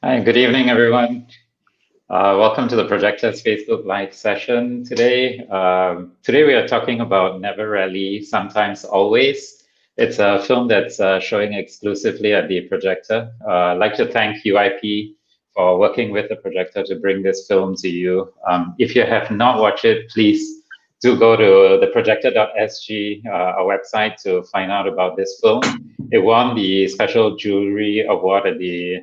Hi, good evening, everyone. Welcome to the Projector's Facebook Live session today. Today we are talking about Never Rarely, Sometimes Always. It's a film that's showing exclusively at the Projector. I'd like to thank UIP for working with the Projector to bring this film to you. If you have not watched it, please do go to theprojector.sg, our website, to find out about this film. It won the Special Jury Award at the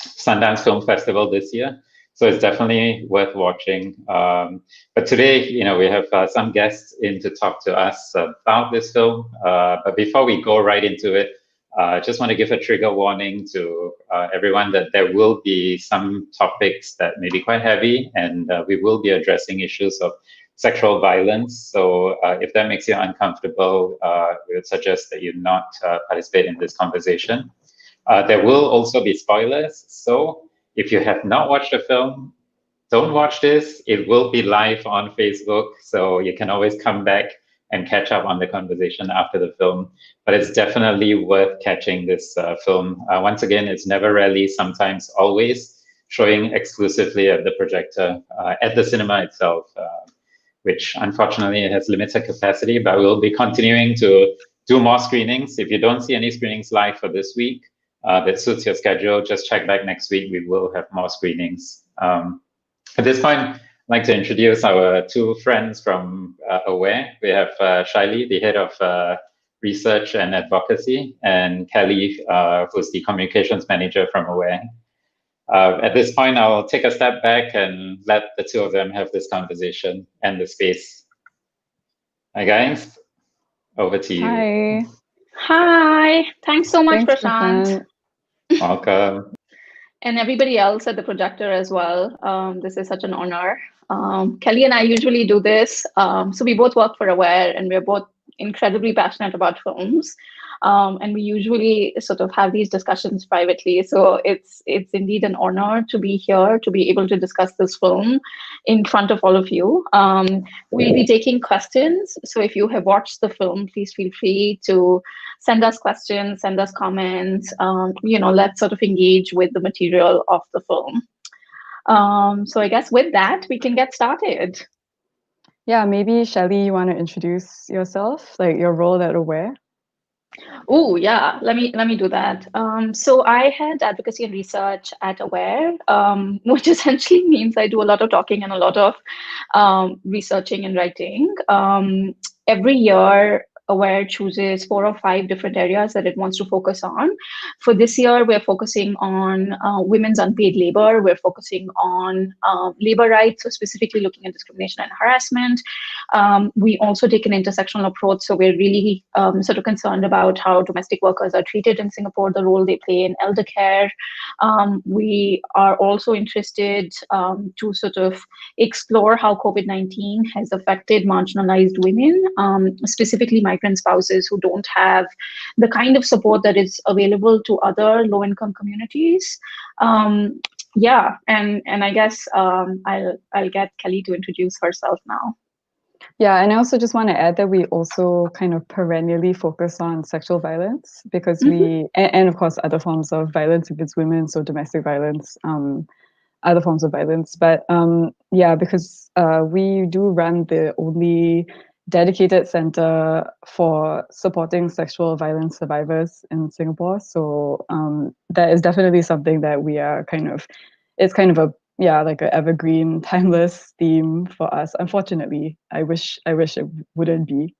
Sundance Film Festival this year. So it's definitely worth watching. But today, we have some guests in to talk to us about this film. But before we go right into it, I just want to give a trigger warning to everyone that there will be some topics that may be quite heavy, and we will be addressing issues of sexual violence. So if that makes you uncomfortable, we would suggest that you not participate in this conversation. There will also be spoilers. So if you have not watched the film, don't watch this. It will be live on Facebook. So you can always come back and catch up on the conversation after the film. But it's definitely worth catching this film. Once again, it's Never Rarely, Sometimes Always, showing exclusively at the Projector, at the cinema itself, which unfortunately has limited capacity, but we'll be continuing to do more screenings. If you don't see any screenings live for this week, that suits your schedule, just check back next week. We will have more screenings. At this point, I'd like to introduce our two friends from Aware. We have Shailey, the head of research and advocacy, and Kelly, who's the communications manager from Aware. At this point, I'll take a step back and let the two of them have this conversation and the space. Hi, guys. Over to you. Hi. Hi. Thanks so much, Thanks, Prashant. Welcome. And everybody else at the Projector as well. This is such an honor. Kelly and I usually do this. So we both work for Aware, and we're both incredibly passionate about films. And we usually sort of have these discussions privately. So it's indeed an honor to be here, to be able to discuss this film in front of all of you. We'll be taking questions. So if you have watched the film, please feel free to send us questions, send us comments. Let's sort of engage with the material of the film. So I guess with that, we can get started. Yeah, maybe Shailey, you want to introduce yourself, like your role at Aware? Oh yeah, let me do that. So I had advocacy and research at Aware, which essentially means I do a lot of talking and a lot of researching and writing. Every year, Aware chooses 4 or 5 different areas that it wants to focus on. For this year, we're focusing on women's unpaid labor. We're focusing on labor rights, so specifically looking at discrimination and harassment. We also take an intersectional approach, so we're really sort of concerned about how domestic workers are treated in Singapore, the role they play in elder care. We are also interested to sort of explore how COVID-19 has affected marginalized women, specifically migrant spouses who don't have the kind of support that is available to other low-income communities. Yeah, and I guess I'll get Kelly to introduce herself now. Yeah, and I also just want to add that we also kind of perennially focus on sexual violence because and of course other forms of violence against women, so domestic violence, other forms of violence. But yeah, because we do run the only dedicated center for supporting sexual violence survivors in Singapore. So that is definitely something that we are it's kind of like an evergreen, timeless theme for us. Unfortunately, I wish it wouldn't be.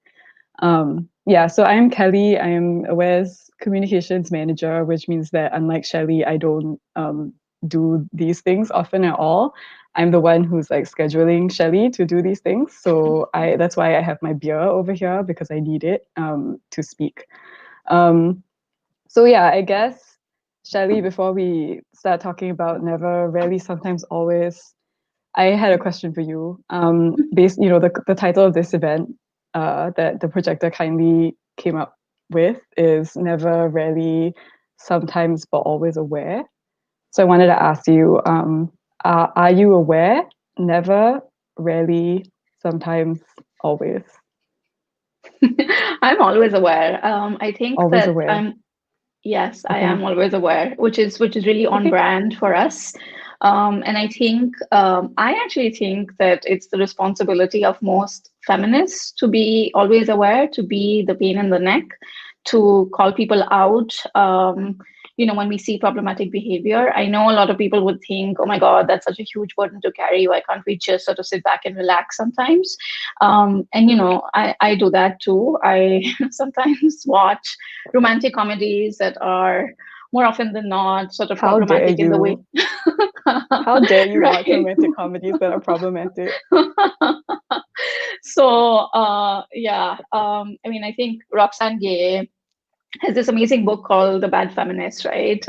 So I'm Kelly. I am Aware's communications manager, which means that unlike Shailey, I don't do these things often at all. I'm the one who's like scheduling Shailey to do these things. So that's why I have my beer over here, because I need it to speak. So yeah, I guess, Shailey, before we start talking about Never, Rarely, Sometimes, Always, I had a question for you. The title of this event that the Projector kindly came up with is Never, Rarely, Sometimes, but Always Aware. So I wanted to ask you, are you aware? Never, rarely, sometimes, always? I'm always aware. I think Always that aware. Yes, I Okay. am always aware, which is really on brand for us. And I think I actually think that it's the responsibility of most feminists to be always aware, to be the pain in the neck, to call people out. When we see problematic behavior, I know a lot of people would think, "Oh my God, that's such a huge burden to carry. Why can't we just sort of sit back and relax sometimes?" And I do that too. I sometimes watch romantic comedies that are more often than not sort of How dare problematic in the way. you? How dare you watch Right. romantic comedies that are problematic? So yeah, I mean, I think Roxane Gay has this amazing book called The Bad Feminist, right?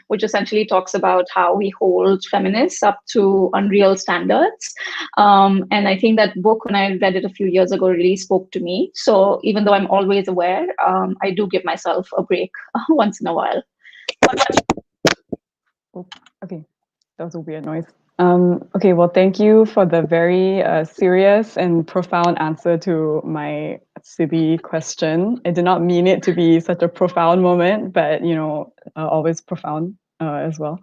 Which essentially talks about how we hold feminists up to unreal standards. And I think that book, when I read it a few years ago, really spoke to me. So even though I'm always aware, I do give myself a break once in a while. Oh, okay, that was a weird noise. Okay, well, thank you for the very serious and profound answer to my silly question. I did not mean it to be such a profound moment, but always profound as well.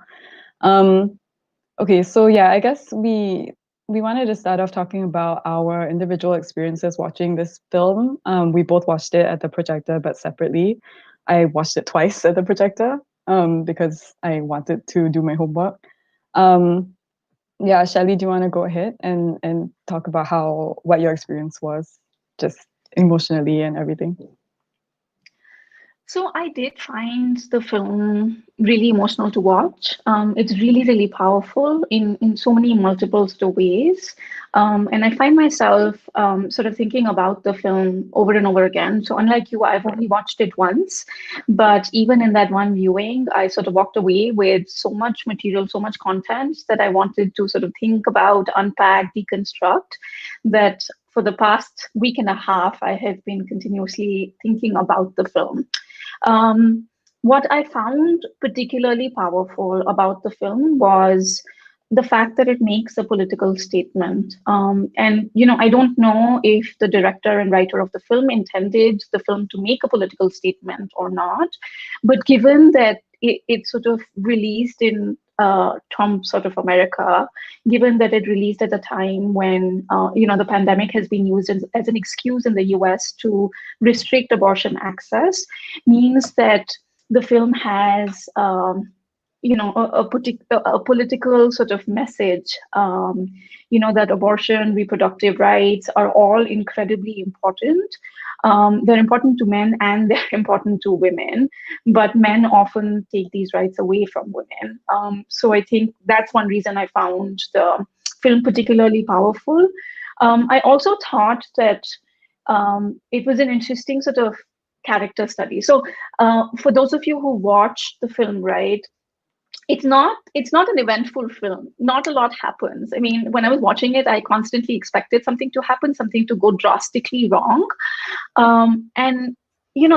Okay, so yeah, I guess we wanted to start off talking about our individual experiences watching this film. We both watched it at the projector, but separately. I watched it twice at the projector because I wanted to do my homework. Yeah, Shailey, do you want to go ahead and talk about what your experience was, just emotionally and everything? So I did find the film really emotional to watch. It's really, really powerful in so many multiple sort of ways. And I find myself sort of thinking about the film over and over again. So unlike you, I've only watched it once, but even in that one viewing, I sort of walked away with so much material, so much content that I wanted to sort of think about, unpack, deconstruct, that for the past week and a half, I have been continuously thinking about the film. What I found particularly powerful about the film was the fact that it makes a political statement. And, I don't know if the director and writer of the film intended the film to make a political statement or not, but given that it sort of released in Trump sort of America, given that it released at a time when, the pandemic has been used as an excuse in the US to restrict abortion access, means that the film has a political sort of message, that abortion, reproductive rights are all incredibly important. They're important to men and they're important to women, but men often take these rights away from women. So I think that's one reason I found the film particularly powerful. I also thought that it was an interesting sort of character study. So for those of you who watched the film, right, it's not an eventful film. Not a lot happens. I mean, when I was watching it, I constantly expected something to happen, something to go drastically wrong. And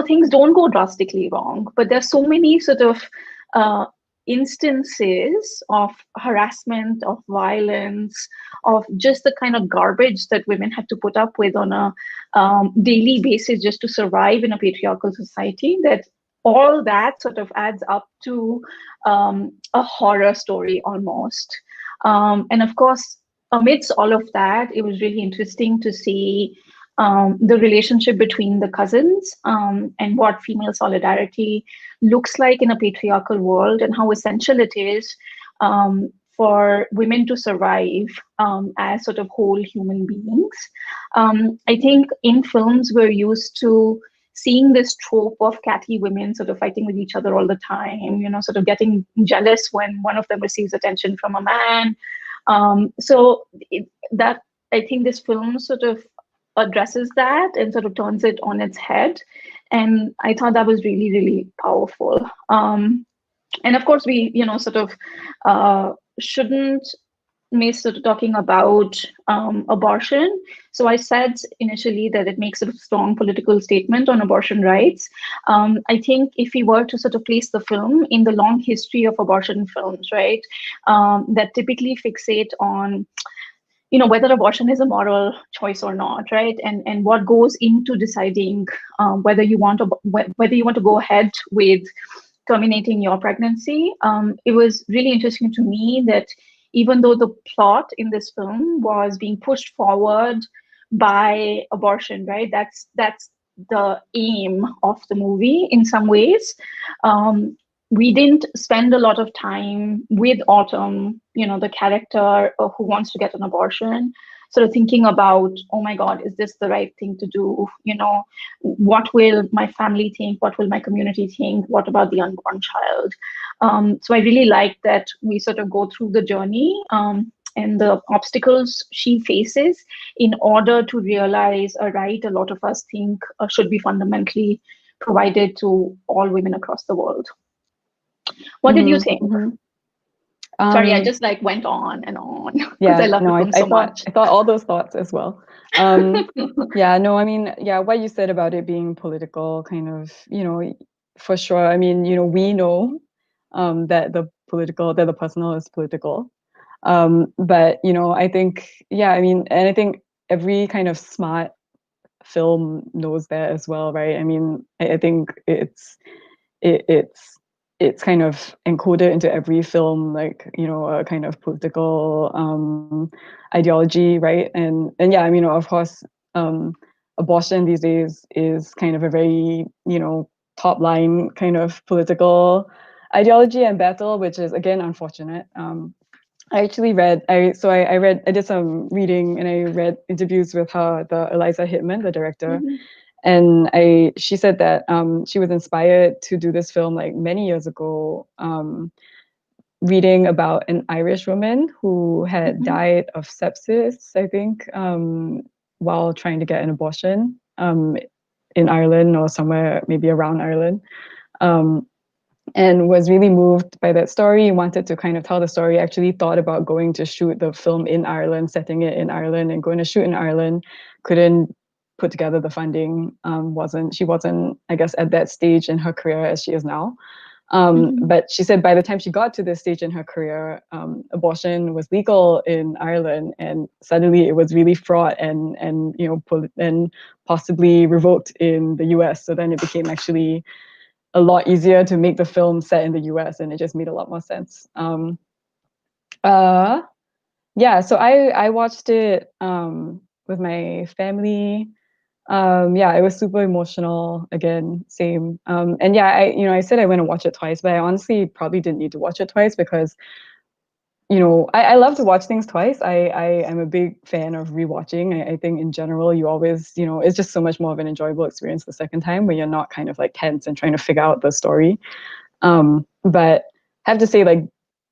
things don't go drastically wrong, but there's so many sort of instances of harassment, of violence, of just the kind of garbage that women have to put up with on a daily basis just to survive in a patriarchal society, that all that sort of adds up to a horror story almost. And of course, amidst all of that, it was really interesting to see the relationship between the cousins, and what female solidarity looks like in a patriarchal world, and how essential it is for women to survive as sort of whole human beings. I think in films we're used to seeing this trope of catty women sort of fighting with each other all the time, sort of getting jealous when one of them receives attention from a man. That I think this film sort of addresses that and sort of turns it on its head. And I thought that was really, really powerful. And of course, we, sort of shouldn't miss sort of talking about abortion. So I said initially that it makes a strong political statement on abortion rights. I think if we were to sort of place the film in the long history of abortion films, right, that typically fixate on whether abortion is a moral choice or not, right? And what goes into deciding whether you want to go ahead with terminating your pregnancy. It was really interesting to me that even though the plot in this film was being pushed forward by abortion, right? That's the aim of the movie in some ways. We didn't spend a lot of time with Autumn, the character who wants to get an abortion, sort of thinking about, oh my God, is this the right thing to do? What will my family think? What will my community think? What about the unborn child? So I really like that we sort of go through the journey and the obstacles she faces in order to realize a right a lot of us think should be fundamentally provided to all women across the world. What did you think? Sorry, I just went on and on because I love the film so much. I thought all those thoughts as well. What you said about it being political, kind of, for sure. I mean, we know that the personal is political. But I think, and I think every kind of smart film knows that as well, right? I mean, I think it's kind of encoded into every film, like, a kind of political ideology, right? And yeah, I mean, of course, abortion these days is kind of a very, top line kind of political ideology and battle, which is again unfortunate. I actually I did some reading and I read interviews with the Eliza Hittman, the director. And she said that she was inspired to do this film like many years ago, reading about an Irish woman who had died of sepsis, I think, while trying to get an abortion in Ireland or somewhere maybe around Ireland. And was really moved by that story, wanted to kind of tell the story, actually thought about going to shoot the film in Ireland, setting it in Ireland and going to shoot in Ireland, couldn't put together the funding, she wasn't, I guess, at that stage in her career as she is now. But she said by the time she got to this stage in her career, abortion was legal in Ireland, and suddenly it was really fraught and possibly revoked in the US. So then it became actually a lot easier to make the film set in the US, and it just made a lot more sense. So I watched it with my family. It was super emotional again, same. And I said I went to watch it twice, but I honestly probably didn't need to watch it twice because I love to watch things twice. I am a big fan of rewatching. I think in general, you always, it's just so much more of an enjoyable experience the second time where you're not kind of like tense and trying to figure out the story. But I have to say, like,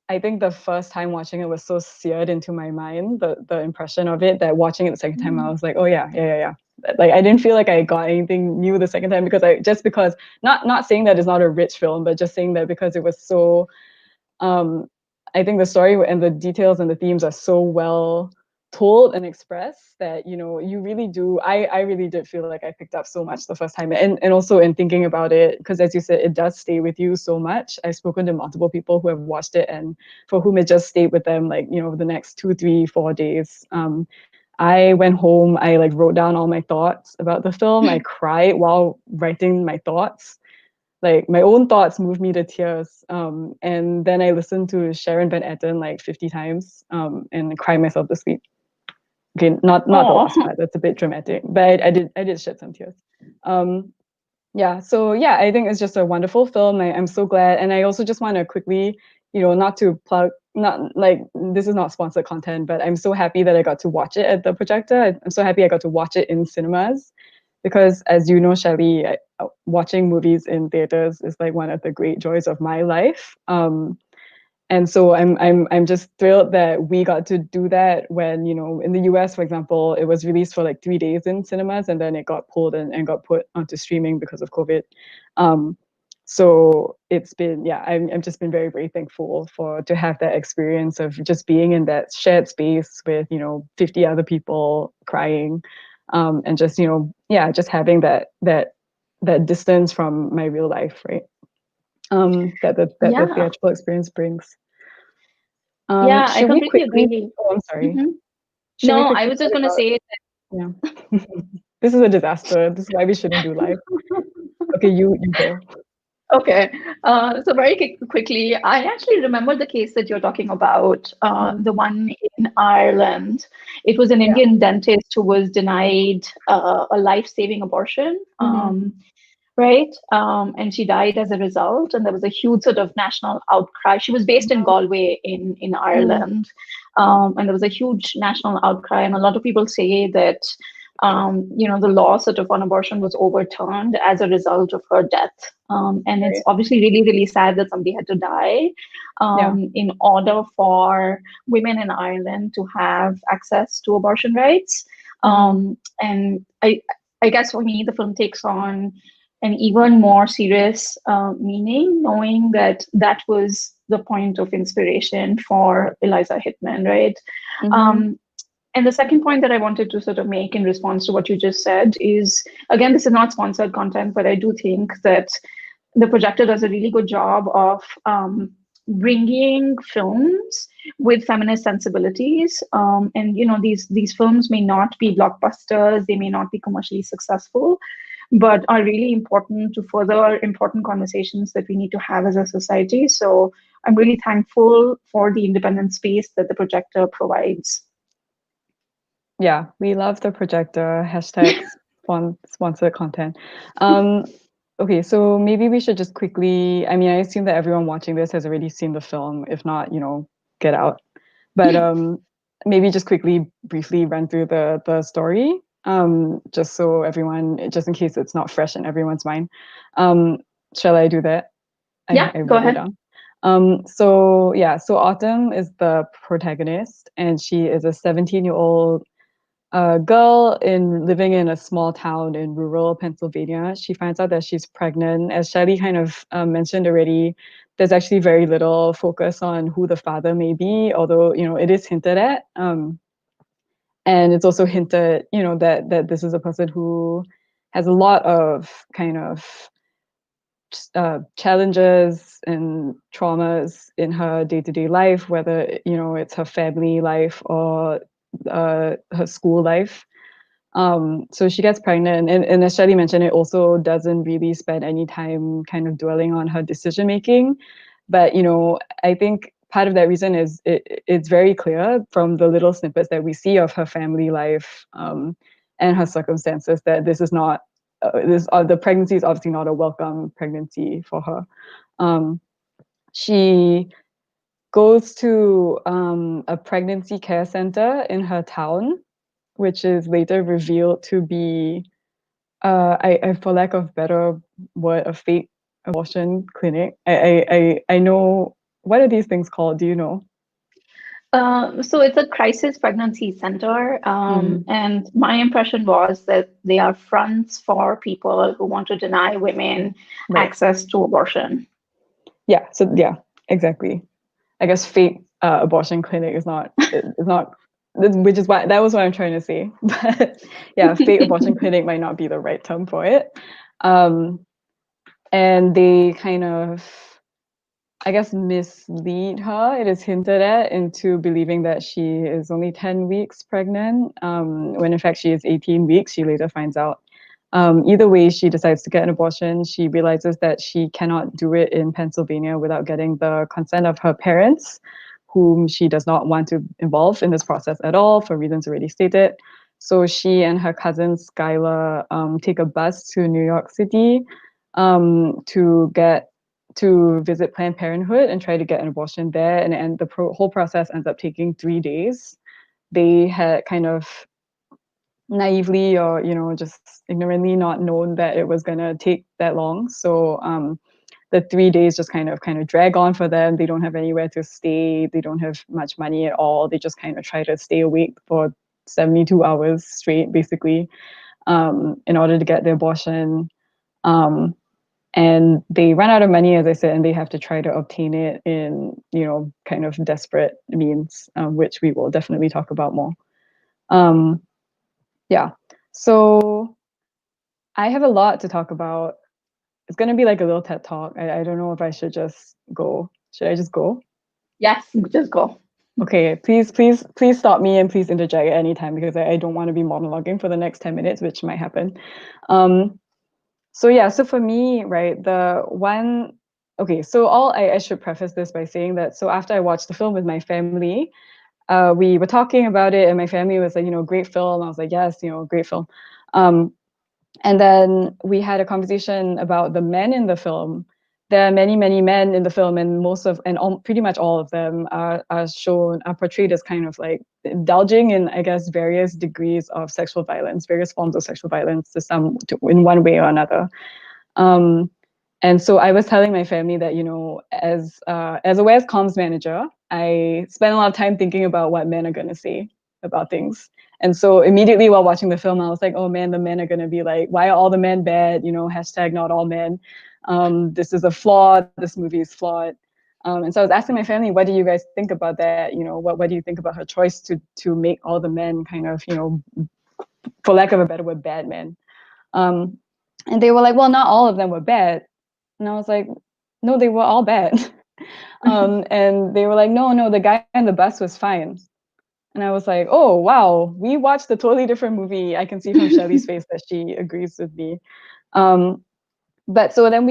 I think the first time watching it was so seared into my mind, the impression of it, that watching it the second time, I was like, oh yeah. Like, I didn't feel like I got anything new the second time because not saying that it's not a rich film, but just saying that because it was so, I think the story and the details and the themes are so well told and expressed that, you really do. I really did feel like I picked up so much the first time. And also in thinking about it, because as you said, it does stay with you so much. I've spoken to multiple people who have watched it and for whom it just stayed with them, like, the next 2, 3, 4 days. I went home, I like wrote down all my thoughts about the film. I cried while writing my thoughts. Like, my own thoughts moved me to tears. And then I listened to Sharon Van Etten like 50 times and cried myself to sleep. Okay, not the last part. That's a bit dramatic, but I did shed some tears. I think it's just a wonderful film. I'm so glad, and I also just want to quickly, not to plug, not like this is not sponsored content, but I'm so happy that I got to watch it at the Projector. I'm so happy I got to watch it in cinemas, because as you know, Shailey, watching movies in theaters is like one of the great joys of my life. And so I'm just thrilled that we got to do that when, in the US, for example, it was released for like 3 days in cinemas and then it got pulled and got put onto streaming because of COVID. So it's been, I've just been very, very thankful to have that experience of just being in that shared space with, 50 other people crying, and just, just having that distance from my real life, right? That the theatrical experience brings. I completely agree. Oh, I'm sorry. Should we No, I quickly was just talk going to about? say Yeah. This is a disaster. This is why we shouldn't do live. Okay, you go. Okay. So very quickly, I actually remember the case that you're talking about, the one in Ireland. It was an Yeah. Indian dentist who was denied a life-saving abortion, right? And she died as a result, and there was a huge sort of national outcry. She was based in Galway in Ireland, and there was a huge national outcry, and a lot of people say that the law sort of on abortion was overturned as a result of her death. And it's Right. obviously really, really sad that somebody had to die Yeah. in order for women in Ireland to have access to abortion rights. And I guess for me, the film takes on an even more serious meaning, knowing that that was the point of inspiration for Eliza Hittman, right? And the second point that I wanted to sort of make in response to what you just said is, again, this is not sponsored content, but I do think that the Projector does a really good job of bringing films with feminist sensibilities. And these films may not be blockbusters, they may not be commercially successful, but are really important to further important conversations that we need to have as a society. So I'm really thankful for the independent space that the Projector provides. Yeah, we love the Projector hashtag sponsored content. Okay, so maybe we should just quickly, I mean, I assume that everyone watching this has already seen the film. If not, get out. But maybe just quickly, briefly run through the story, just so everyone, just in case it's not fresh in everyone's mind. Shall I do that? Yeah, I go wrote it ahead. down. So Autumn is the protagonist, and she is a 17-year-old girl living in a small town in rural Pennsylvania. She finds out that she's pregnant. As Shailey kind of mentioned already, there's actually very little focus on who the father may be, although it is hinted at. And it's also hinted, that this is a person who has a lot of kind of challenges and traumas in her day-to-day life, whether it's her family life or her school life. So she gets pregnant, and as Shailey mentioned, it also doesn't really spend any time kind of dwelling on her decision making. But I think part of that reason is it's very clear from the little snippets that we see of her family life and her circumstances that this is not the pregnancy is obviously not a welcome pregnancy for her. She goes to a pregnancy care center in her town, which is later revealed to be, I for lack of better word, a fake abortion clinic. I know, what are these things called? Do you know? So it's a crisis pregnancy center, and my impression was that they are fronts for people who want to deny women Right. access to abortion. Yeah. So yeah, exactly. I guess fake abortion clinic is not, which is why that was what I'm trying to say. But yeah, fake abortion clinic might not be the right term for it. And they kind of, I guess, mislead her. It is hinted at into believing that she is only 10 weeks pregnant, when in fact she is 18 weeks. She later finds out. Either way, she decides to get an abortion. She realizes that she cannot do it in Pennsylvania without getting the consent of her parents, whom she does not want to involve in this process at all for reasons already stated. So she and her cousin Skylar take a bus to New York City to visit Planned Parenthood and try to get an abortion there. And the whole process ends up taking 3 days. They had kind of naively or just ignorantly not known that it was going to take that long. So the 3 days just kind of drag on for them. They don't have anywhere to stay. They don't have much money at all. They just kind of try to stay awake for 72 hours straight, basically, in order to get the abortion. And they run out of money, as I said, and they have to try to obtain it in kind of desperate means, which we will definitely talk about more. Yeah, so I have a lot to talk about. It's going to be like a little TED talk. I don't know if I should just go. Should I just go? Yes, just go. Okay, please stop me and please interject at any time because I don't want to be monologuing for the next 10 minutes, which might happen. So yeah, so for me, right, I should preface this by saying that, so after I watched the film with my family, we were talking about it and my family was like, great film. I was like, yes, great film. And then we had a conversation about the men in the film. There are many, many men in the film, and pretty much all of them are portrayed as kind of like indulging in, I guess, various degrees of sexual violence, various forms of sexual violence in one way or another. And so I was telling my family that, as a Wes comms manager, I spend a lot of time thinking about what men are going to say about things. And so immediately while watching the film, I was like, oh man, the men are going to be like, why are all the men bad? Hashtag not all men. This is a flaw. This movie is flawed. And so I was asking my family, what do you guys think about that? What do you think about her choice to make all the men kind of, for lack of a better word, bad men? And they were like, well, not all of them were bad. And I was like, no, they were all bad. And they were like, no, the guy on the bus was fine. And I was like, oh, wow, we watched a totally different movie. I can see from Shailey's face that she agrees with me. But so then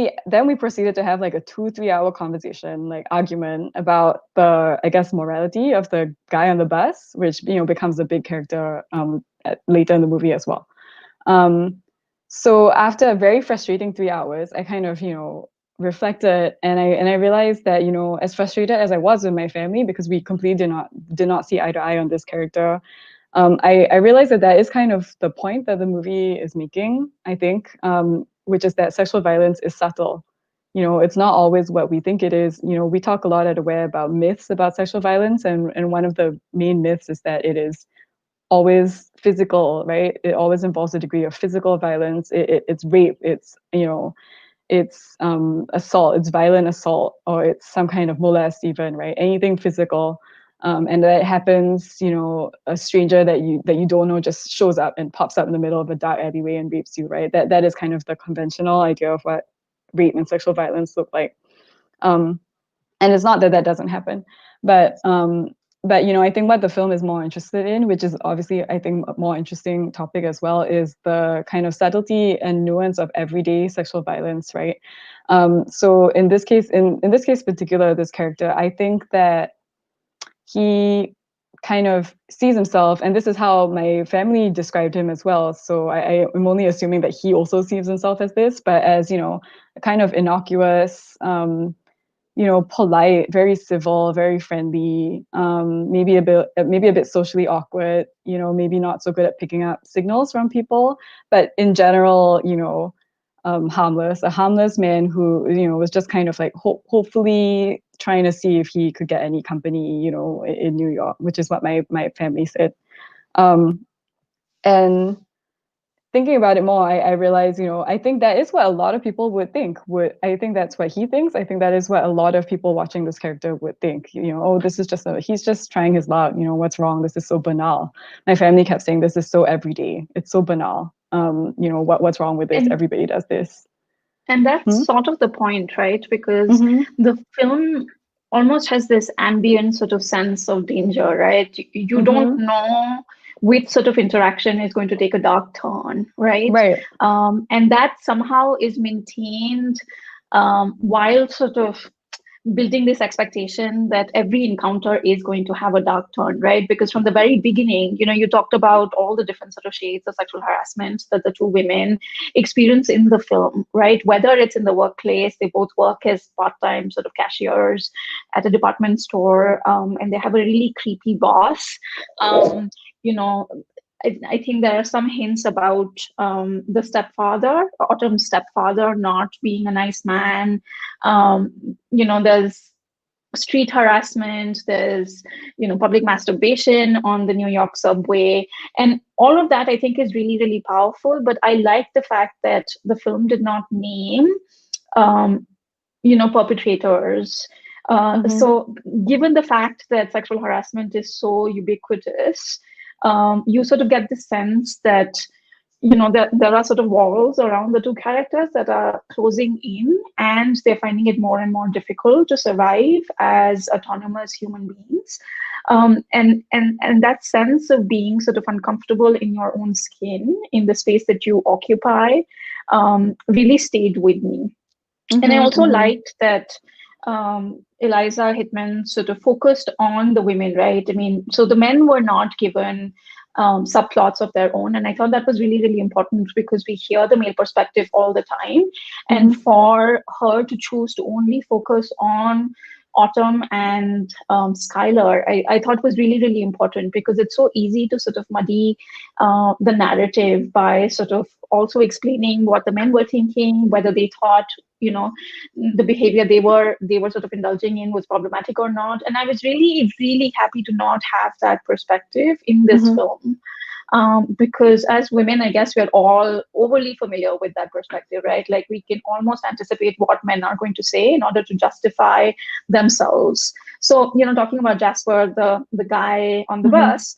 we proceeded to have like a 2-3 hour conversation, like argument about the, I guess, morality of the guy on the bus, which, becomes a big character later in the movie as well. So after a very frustrating 3 hours, I kind of, reflected and I realized that, as frustrated as I was with my family, because we completely did not see eye to eye on this character, I realized that is kind of the point that the movie is making, I think, which is that sexual violence is subtle. It's not always what we think it is. We talk a lot at Aware about myths about sexual violence, and one of the main myths is that it is always physical, right? It always involves a degree of physical violence. It's rape. It's it's assault. It's violent assault, or it's some kind of molest, even, right? Anything physical, and that happens. A stranger that you don't know just shows up and pops up in the middle of a dark alleyway and rapes you, right? That is kind of the conventional idea of what rape and sexual violence look like. And it's not that that doesn't happen, but I think what the film is more interested in, which is obviously I think a more interesting topic as well, is the kind of subtlety and nuance of everyday sexual violence, right? So in this case, in this case particular, this character, I think that he kind of sees himself, and this is how my family described him as well. So I'm only assuming that he also sees himself as this, but as a kind of innocuous, polite, very civil, very friendly, maybe a bit socially awkward, maybe not so good at picking up signals from people, but in general, harmless, a harmless man who, was just kind of like hopefully trying to see if he could get any company, in New York, which is what my family said. And thinking about it more, I realize, I think that is what a lot of people would think. I think that's what he thinks. I think that is what a lot of people watching this character would think. Oh, this is he's just trying his luck. What's wrong? This is so banal. My family kept saying this is so everyday. It's so banal. What's wrong with this? Everybody does this. And that's sort of the point, right? Because the film almost has this ambient sort of sense of danger, right? You don't know which sort of interaction is going to take a dark turn, right? Right. And that somehow is maintained while sort of building this expectation that every encounter is going to have a dark turn, right? Because from the very beginning, you talked about all the different sort of shades of sexual harassment that the two women experience in the film, right? Whether it's in the workplace, they both work as part-time sort of cashiers at a department store, and they have a really creepy boss. I think there are some hints about the stepfather, Autumn's stepfather, not being a nice man. There's street harassment, there's public masturbation on the New York subway, and all of that I think is really, really powerful. But I like the fact that the film did not name perpetrators. So given the fact that sexual harassment is so ubiquitous, you sort of get the sense that there are sort of walls around the two characters that are closing in, and they're finding it more and more difficult to survive as autonomous human beings. And that sense of being sort of uncomfortable in your own skin in the space that you occupy really stayed with me. And I also liked that Eliza Hittman sort of focused on the women, right? I mean, so the men were not given subplots of their own. And I thought that was really, really important because we hear the male perspective all the time. And for her to choose to only focus on Autumn and Skylar, I thought was really, really important because it's so easy to sort of muddy the narrative by sort of also explaining what the men were thinking, whether they thought, the behavior they were sort of indulging in was problematic or not. And I was really, really happy to not have that perspective in this film. Because as women, I guess we're all overly familiar with that perspective, right? Like we can almost anticipate what men are going to say in order to justify themselves. So, talking about Jasper, the guy on the bus,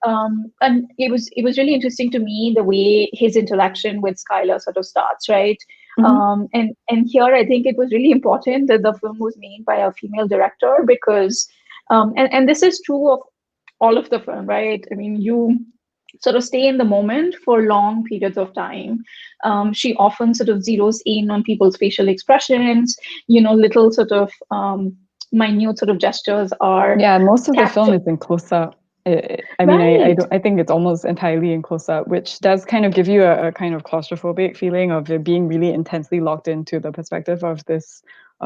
and it was really interesting to me the way his interaction with Skylar sort of starts, right? And here I think it was really important that the film was made by a female director because, and this is true of all of the film, right? I mean, you sort of stay in the moment for long periods of time. She often sort of zeroes in on people's facial expressions, little sort of minute sort of gestures are. Yeah, most of the film is in close up. I think it's almost entirely in close up, which does kind of give you a kind of claustrophobic feeling of it being really intensely locked into the perspective of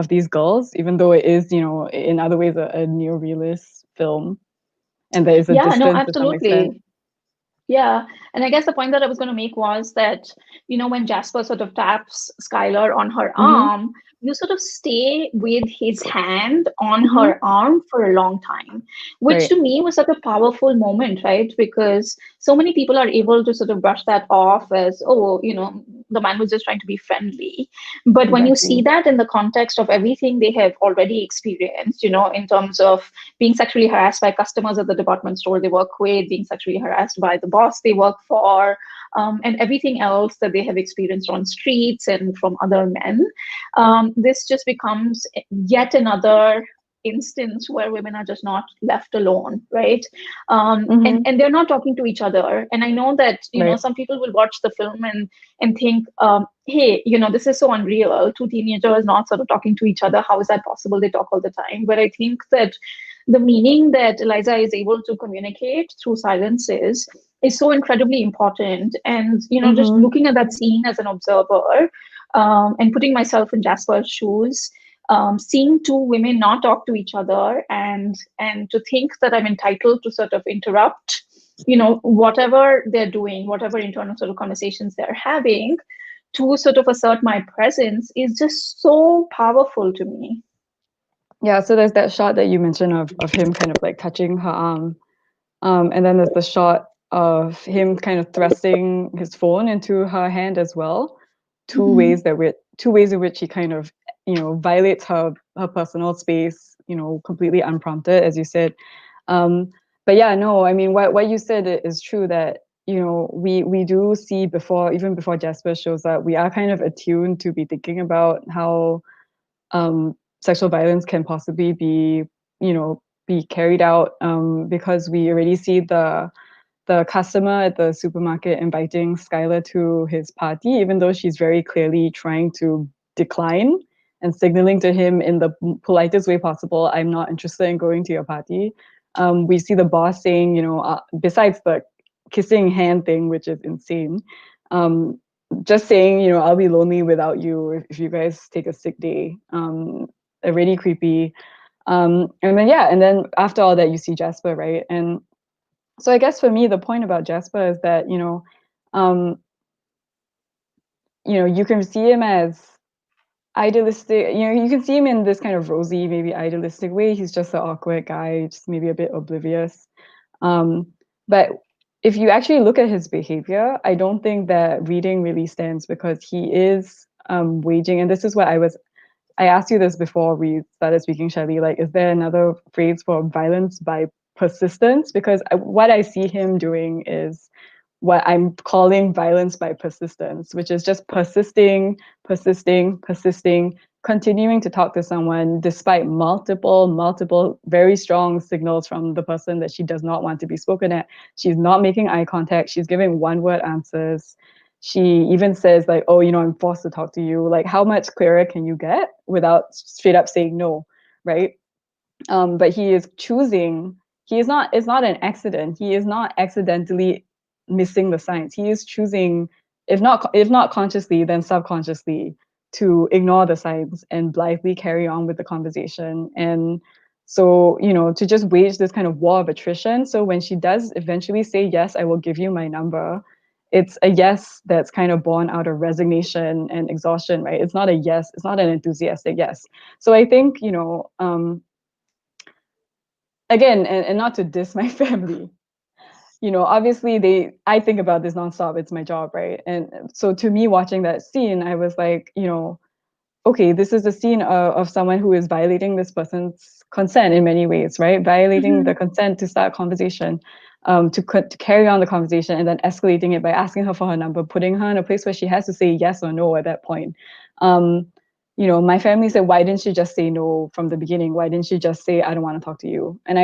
these girls, even though it is, in other ways a neorealist film, and there is a distance to some extent. Yeah, and I guess the point that I was going to make was that, when Jasper sort of taps Skylar on her arm, you sort of stay with his hand on her arm for a long time, which to me was such a powerful moment, right? Because so many people are able to sort of brush that off as, oh, the man was just trying to be friendly. But when you see that in the context of everything they have already experienced, in terms of being sexually harassed by customers at the department store they work with, being sexually harassed by the boss they work for, and everything else that they have experienced on streets and from other men, this just becomes yet another instance where women are just not left alone, right? And they're not talking to each other. And I know that some people will watch the film and think, hey, this is so unreal. Two teenagers not sort of talking to each other. How is that possible? They talk all the time. But I think that the meaning that Eliza is able to communicate through silences is so incredibly important. And just looking at that scene as an observer, and putting myself in Jasper's shoes, seeing two women not talk to each other and to think that I'm entitled to sort of interrupt, whatever they're doing, whatever internal sort of conversations they're having, to sort of assert my presence is just so powerful to me. Yeah, so there's that shot that you mentioned of him kind of like touching her arm. And then there's the shot of him kind of thrusting his phone into her hand as well. Two ways in which he kind of, violates her personal space, completely unprompted, as you said. But yeah, no, I mean, what you said is true that, we do see even before Jasper shows up, we are kind of attuned to be thinking about how sexual violence can possibly be carried out, because we already see the customer at the supermarket inviting Skylar to his party, even though she's very clearly trying to decline and signaling to him in the politest way possible, I'm not interested in going to your party. We see the boss saying, besides the kissing hand thing, which is insane, just saying, I'll be lonely without you if you guys take a sick day. Really creepy. And then after all that, you see Jasper, right? And so I guess for me, the point about Jasper is that, you can see him as idealistic, you can see him in this kind of rosy, maybe idealistic way. He's just an awkward guy, just maybe a bit oblivious. But if you actually look at his behavior, I don't think that reading really stands, because he is waging, and this is what I asked you this before we started speaking, Shailey, like, is there another phrase for violence by persistence? Because what I see him doing is what I'm calling violence by persistence, which is just persisting, continuing to talk to someone despite multiple very strong signals from the person that she does not want to be spoken at. She's not making eye contact. She's giving one-word answers. She even says like, oh, I'm forced to talk to you. Like, how much clearer can you get without straight up saying no, right? But he is choosing. It's not an accident. He is not accidentally missing the signs. He is choosing, if not consciously, then subconsciously, to ignore the signs and blithely carry on with the conversation. And so, to just wage this kind of war of attrition. So when she does eventually say, yes, I will give you my number, it's a yes that's kind of born out of resignation and exhaustion, right? It's not a yes, it's not an enthusiastic yes. So I think, again, and not to diss my family, obviously I think about this nonstop. It's my job, right? And so to me, watching that scene, I was like, okay, this is a scene of someone who is violating this person's consent in many ways, right? Violating the consent to start a conversation, to carry on the conversation, and then escalating it by asking her for her number, putting her in a place where she has to say yes or no at that point. My family said, why didn't she just say no from the beginning? Why didn't she just say, I don't want to talk to you? And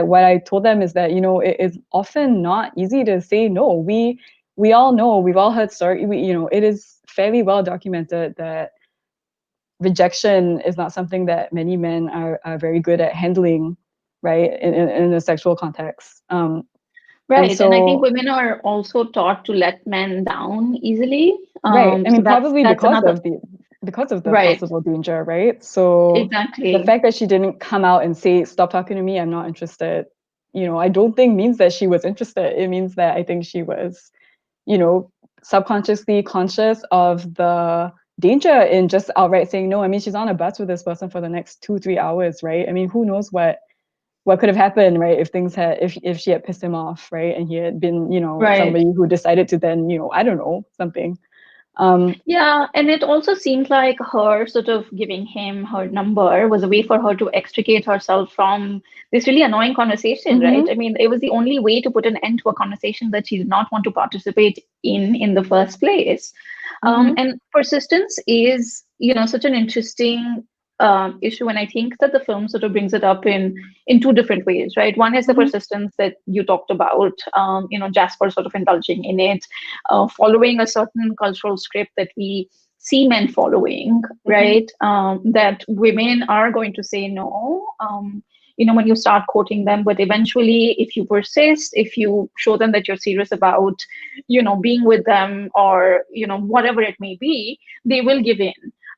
what I told them is that, it is often not easy to say no. We all know, we've all heard stories, it is fairly well documented that rejection is not something that many men are very good at handling, right, in a sexual context. Right, so, and I think women are also taught to let men down easily. Right, I mean, So probably that's another, because of the right, possible danger, right? So exactly. the fact that she didn't come out and say, stop talking to me, I'm not interested, I don't think means that she was interested. It means that I think she was, subconsciously conscious of the danger in just outright saying no. I mean, she's on a bus with this person for the next 2-3 hours, right? I mean, who knows what could have happened, right? If she had pissed him off, right? And he had been, Right. somebody who decided to then, I don't know, something. Yeah, and it also seemed like her sort of giving him her number was a way for her to extricate herself from this really annoying conversation, right? I mean, it was the only way to put an end to a conversation that she did not want to participate in the first place. And persistence is, such an interesting issue, and I think that the film sort of brings it up in two different ways, right? One is the persistence that you talked about, Jasper sort of indulging in it, following a certain cultural script that we see men following, right? That women are going to say no. When you start quoting them, but eventually, if you persist, if you show them that you're serious about, being with them, or whatever it may be, they will give in.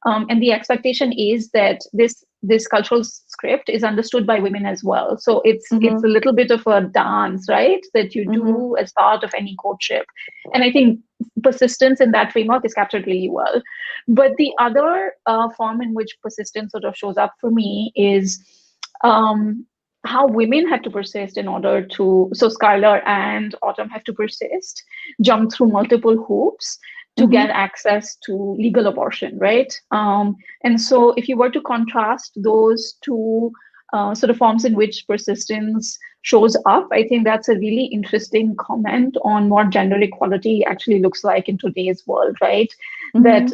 And the expectation is that this cultural script is understood by women as well. So it's a little bit of a dance, right, that you do as part of any courtship. And I think persistence in that framework is captured really well. But the other form in which persistence sort of shows up for me is how women have to persist in order to, so Skylar and Autumn have to persist, jump through multiple hoops to get access to legal abortion, right? And so if you were to contrast those two sort of forms in which persistence shows up, I think that's a really interesting comment on what gender equality actually looks like in today's world, right? That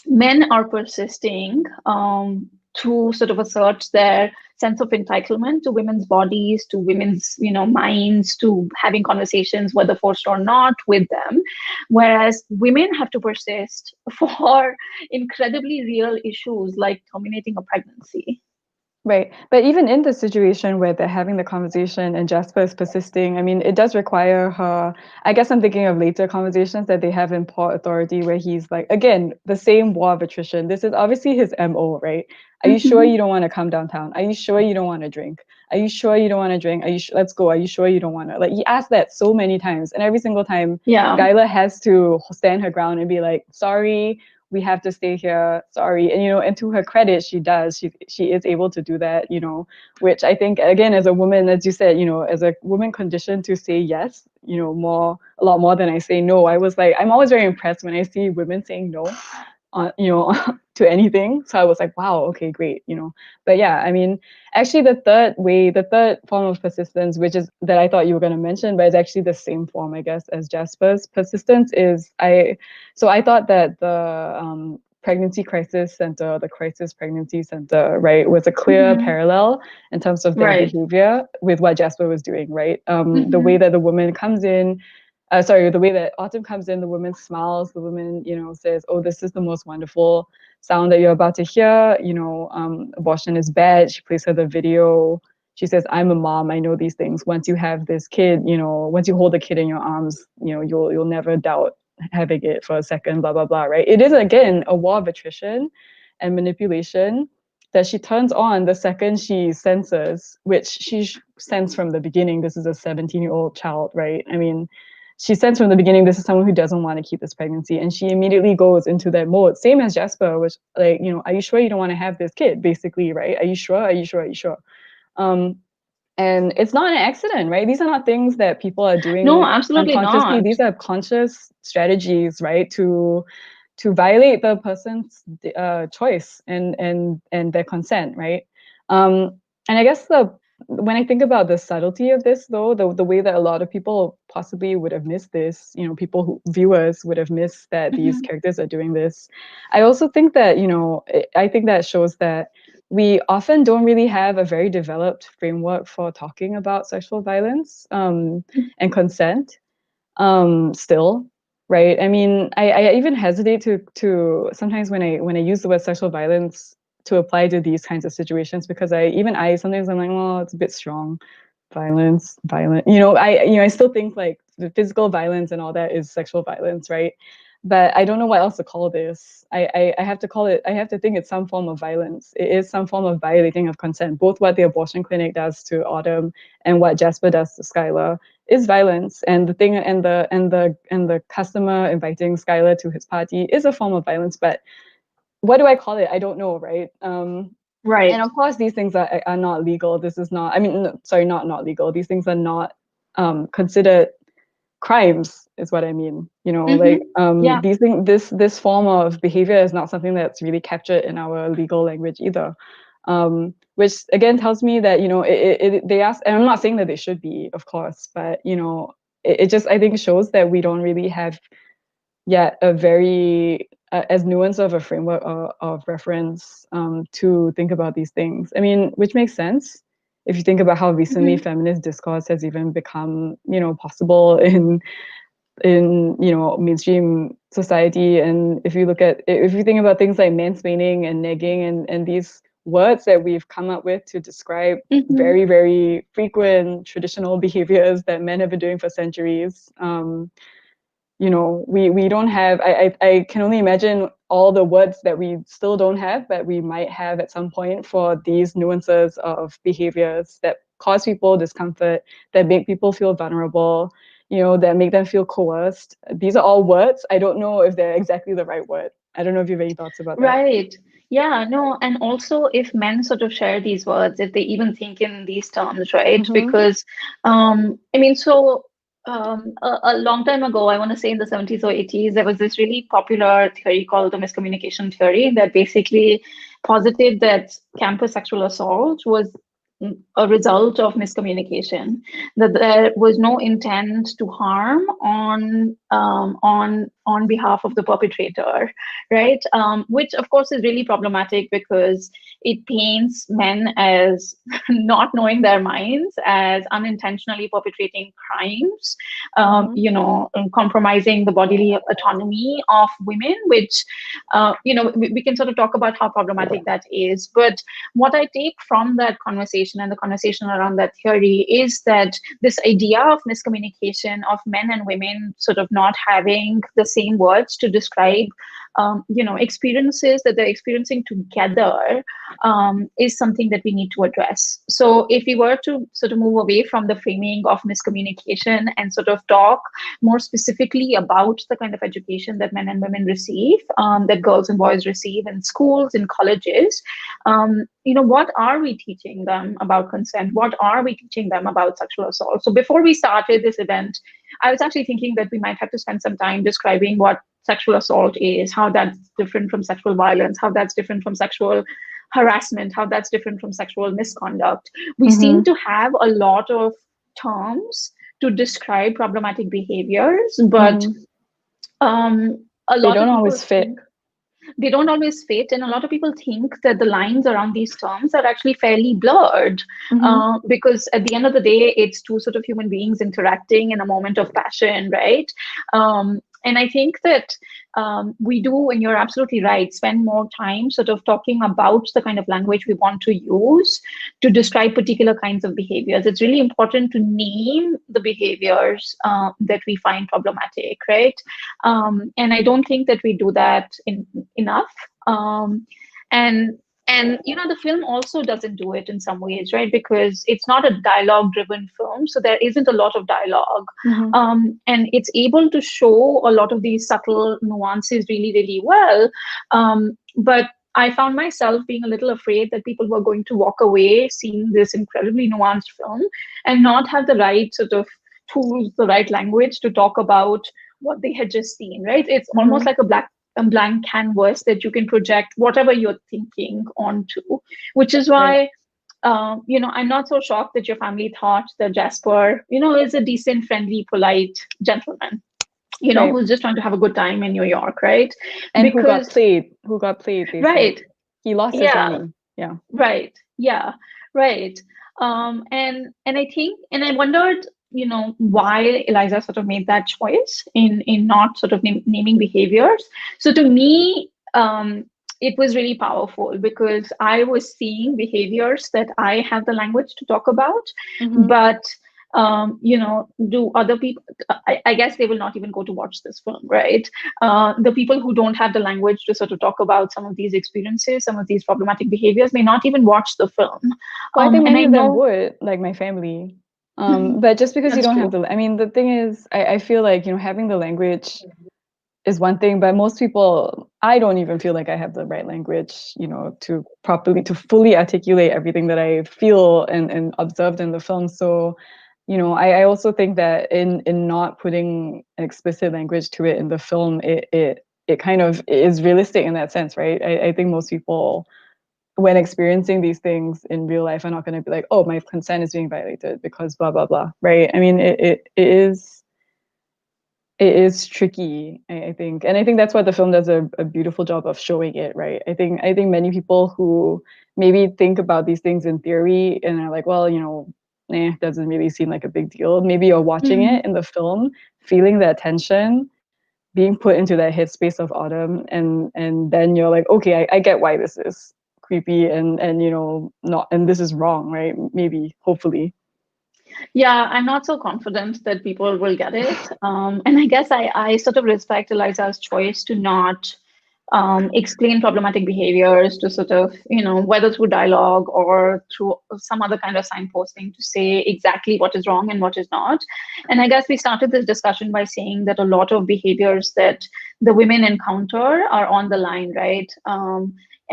men are persisting to sort of assert their sense of entitlement to women's bodies, to women's, minds, to having conversations, whether forced or not, with them. Whereas women have to persist for incredibly real issues like terminating a pregnancy. Right. But even in the situation where they're having the conversation and Jasper is persisting, I mean, it does require her. I guess I'm thinking of later conversations that they have in Port Authority where he's like, again, the same war of attrition. This is obviously his MO, right? Are you sure you don't want to come downtown? Are you sure you don't want to drink? Are you sure you don't want to drink? Let's go. Are you sure you don't want to? Like, he asked that so many times. And every single time, Skylar has to stand her ground and be like, sorry, we have to stay here, sorry. And and to her credit, she does. She is able to do that, which I think, again, as a woman, as you said, as a woman conditioned to say yes, a lot more than I say no. I was like, I'm always very impressed when I see women saying no. to anything. So I was like, wow, okay, great, But yeah, I mean, actually, the third form of persistence, which is that I thought you were going to mention, but it's actually the same form, I guess, as Jasper's persistence is So I thought that the pregnancy crisis center, the crisis pregnancy center, right, was a clear parallel in terms of their behavior with what Jasper was doing, right? The way that the woman comes in, the way that Autumn comes in, the woman smiles, the woman, says, oh, this is the most wonderful sound that you're about to hear, abortion is bad. She plays her the video. She says, I'm a mom, I know these things. Once you have this kid, once you hold the kid in your arms, you'll never doubt having it for a second, blah, blah, blah, right? It is, again, a war of attrition and manipulation that she turns on the second she senses, which she sensed from the beginning. This is a 17-year-old child, right? I mean, she sensed from the beginning this is someone who doesn't want to keep this pregnancy, and she immediately goes into that mode, same as Jasper, which like, are you sure you don't want to have this kid, basically, right? Are you sure? Are you sure? Are you sure? And it's not an accident, right? These are not things that people are doing No, absolutely unconsciously. not. These are conscious strategies, right, to violate the person's choice and their consent, right? And I guess when I think about the subtlety of this, though, the way that a lot of people possibly would have missed this, viewers would have missed that these characters are doing this. I also think that, I think that shows that we often don't really have a very developed framework for talking about sexual violence and consent still. Right. I mean, I even hesitate to sometimes when I use the word sexual violence to apply to these kinds of situations, because sometimes I'm like, well, it's a bit strong. Violent. I still think like the physical violence and all that is sexual violence, right? But I don't know what else to call this. I have to call it, I have to think it's some form of violence. It is some form of violating of consent. Both what the abortion clinic does to Autumn and what Jasper does to Skylar is violence. And the thing and the customer inviting Skylar to his party is a form of violence. But what do I call it? I don't know, right? Right. And of course, these things are not legal. This is not, I mean, no, sorry, not legal. These things are not considered crimes, is what I mean. These things, this form of behavior is not something that's really captured in our legal language either. Which again tells me that, they ask, and I'm not saying that they should be, of course, but, it just, I think, shows that we don't really have yet a very as nuanced of a framework of reference to think about these things. I mean, which makes sense if you think about how recently feminist discourse has even become, possible in mainstream society. And if you think about things like mansplaining and negging and these words that we've come up with to describe very, very frequent traditional behaviors that men have been doing for centuries, we don't have, I can only imagine all the words that we still don't have, but we might have at some point for these nuances of behaviors that cause people discomfort, that make people feel vulnerable, that make them feel coerced. These are all words. I don't know if they're exactly the right word. I don't know if you have any thoughts about that. Right. Yeah, no, and also if men sort of share these words, if they even think in these terms, right? Because, I mean, so a long time ago, I want to say in the 70s or 80s, there was this really popular theory called the miscommunication theory that basically posited that campus sexual assault was a result of miscommunication, that there was no intent to harm on behalf of the perpetrator, right? Which of course is really problematic because it paints men as not knowing their minds, as unintentionally perpetrating crimes, compromising the bodily autonomy of women, which we can sort of talk about how problematic that is. But what I take from that conversation and the conversation around that theory is that this idea of miscommunication, of men and women sort of not having the same words to describe experiences that they're experiencing together is something that we need to address. So if we were to sort of move away from the framing of miscommunication and sort of talk more specifically about the kind of education that men and women receive, that girls and boys receive in schools, in colleges, what are we teaching them about consent? What are we teaching them about sexual assault? So before we started this event, I was actually thinking that we might have to spend some time describing what sexual assault is, how that's different from sexual violence, how that's different from sexual harassment, how that's different from sexual misconduct. We seem to have a lot of terms to describe problematic behaviors, but a They lot don't of people always fit. they don't always fit, and a lot of people think that the lines around these terms are actually fairly blurred, because at the end of the day, it's two sort of human beings interacting in a moment of passion, right? And I think that we do, and you're absolutely right, spend more time sort of talking about the kind of language we want to use to describe particular kinds of behaviors. It's really important to name the behaviors that we find problematic, right? And I don't think that we do that enough. And the film also doesn't do it in some ways, right? Because it's not a dialogue-driven film, so there isn't a lot of dialogue, and it's able to show a lot of these subtle nuances really, really well. But I found myself being a little afraid that people were going to walk away seeing this incredibly nuanced film and not have the right sort of tools, the right language to talk about what they had just seen, right? It's almost like a blank canvas that you can project whatever you're thinking onto, which is why, I'm not so shocked that your family thought that Jasper, is a decent, friendly, polite gentleman, who's just trying to have a good time in New York, right? And who got played, they right. said. He lost his money. Yeah. Right. Yeah. Right. And I think, and I wondered, why Eliza sort of made that choice in not sort of naming behaviors. So to me, it was really powerful because I was seeing behaviors that I have the language to talk about, but do other people, I guess they will not even go to watch this film, right? The people who don't have the language to sort of talk about some of these experiences, some of these problematic behaviors, may not even watch the film. Well, I think many of them would, like my family. But just because you don't have the thing is, I feel like, having the language is one thing, but most people, I don't even feel like I have the right language, to fully articulate everything that I feel and observed in the film. So, I also think that in not putting an explicit language to it in the film, it kind of is realistic in that sense, right? I think most people, when experiencing these things in real life, are not going to be like, oh, my consent is being violated because blah, blah, blah, right? I mean, it is tricky, I think. And I think that's why the film does a beautiful job of showing it, right? I think many people who maybe think about these things in theory and are like, well, doesn't really seem like a big deal. Maybe you're watching it in the film, feeling that tension, being put into that headspace of Autumn, and then you're like, okay, I get why this is creepy and not, and this is wrong, right? Maybe, hopefully. Yeah, I'm not so confident that people will get it. And I guess I sort of respect Eliza's choice to not explain problematic behaviors, to sort of, whether through dialogue or through some other kind of signposting, to say exactly what is wrong and what is not. And I guess we started this discussion by saying that a lot of behaviors that the women encounter are on the line, right?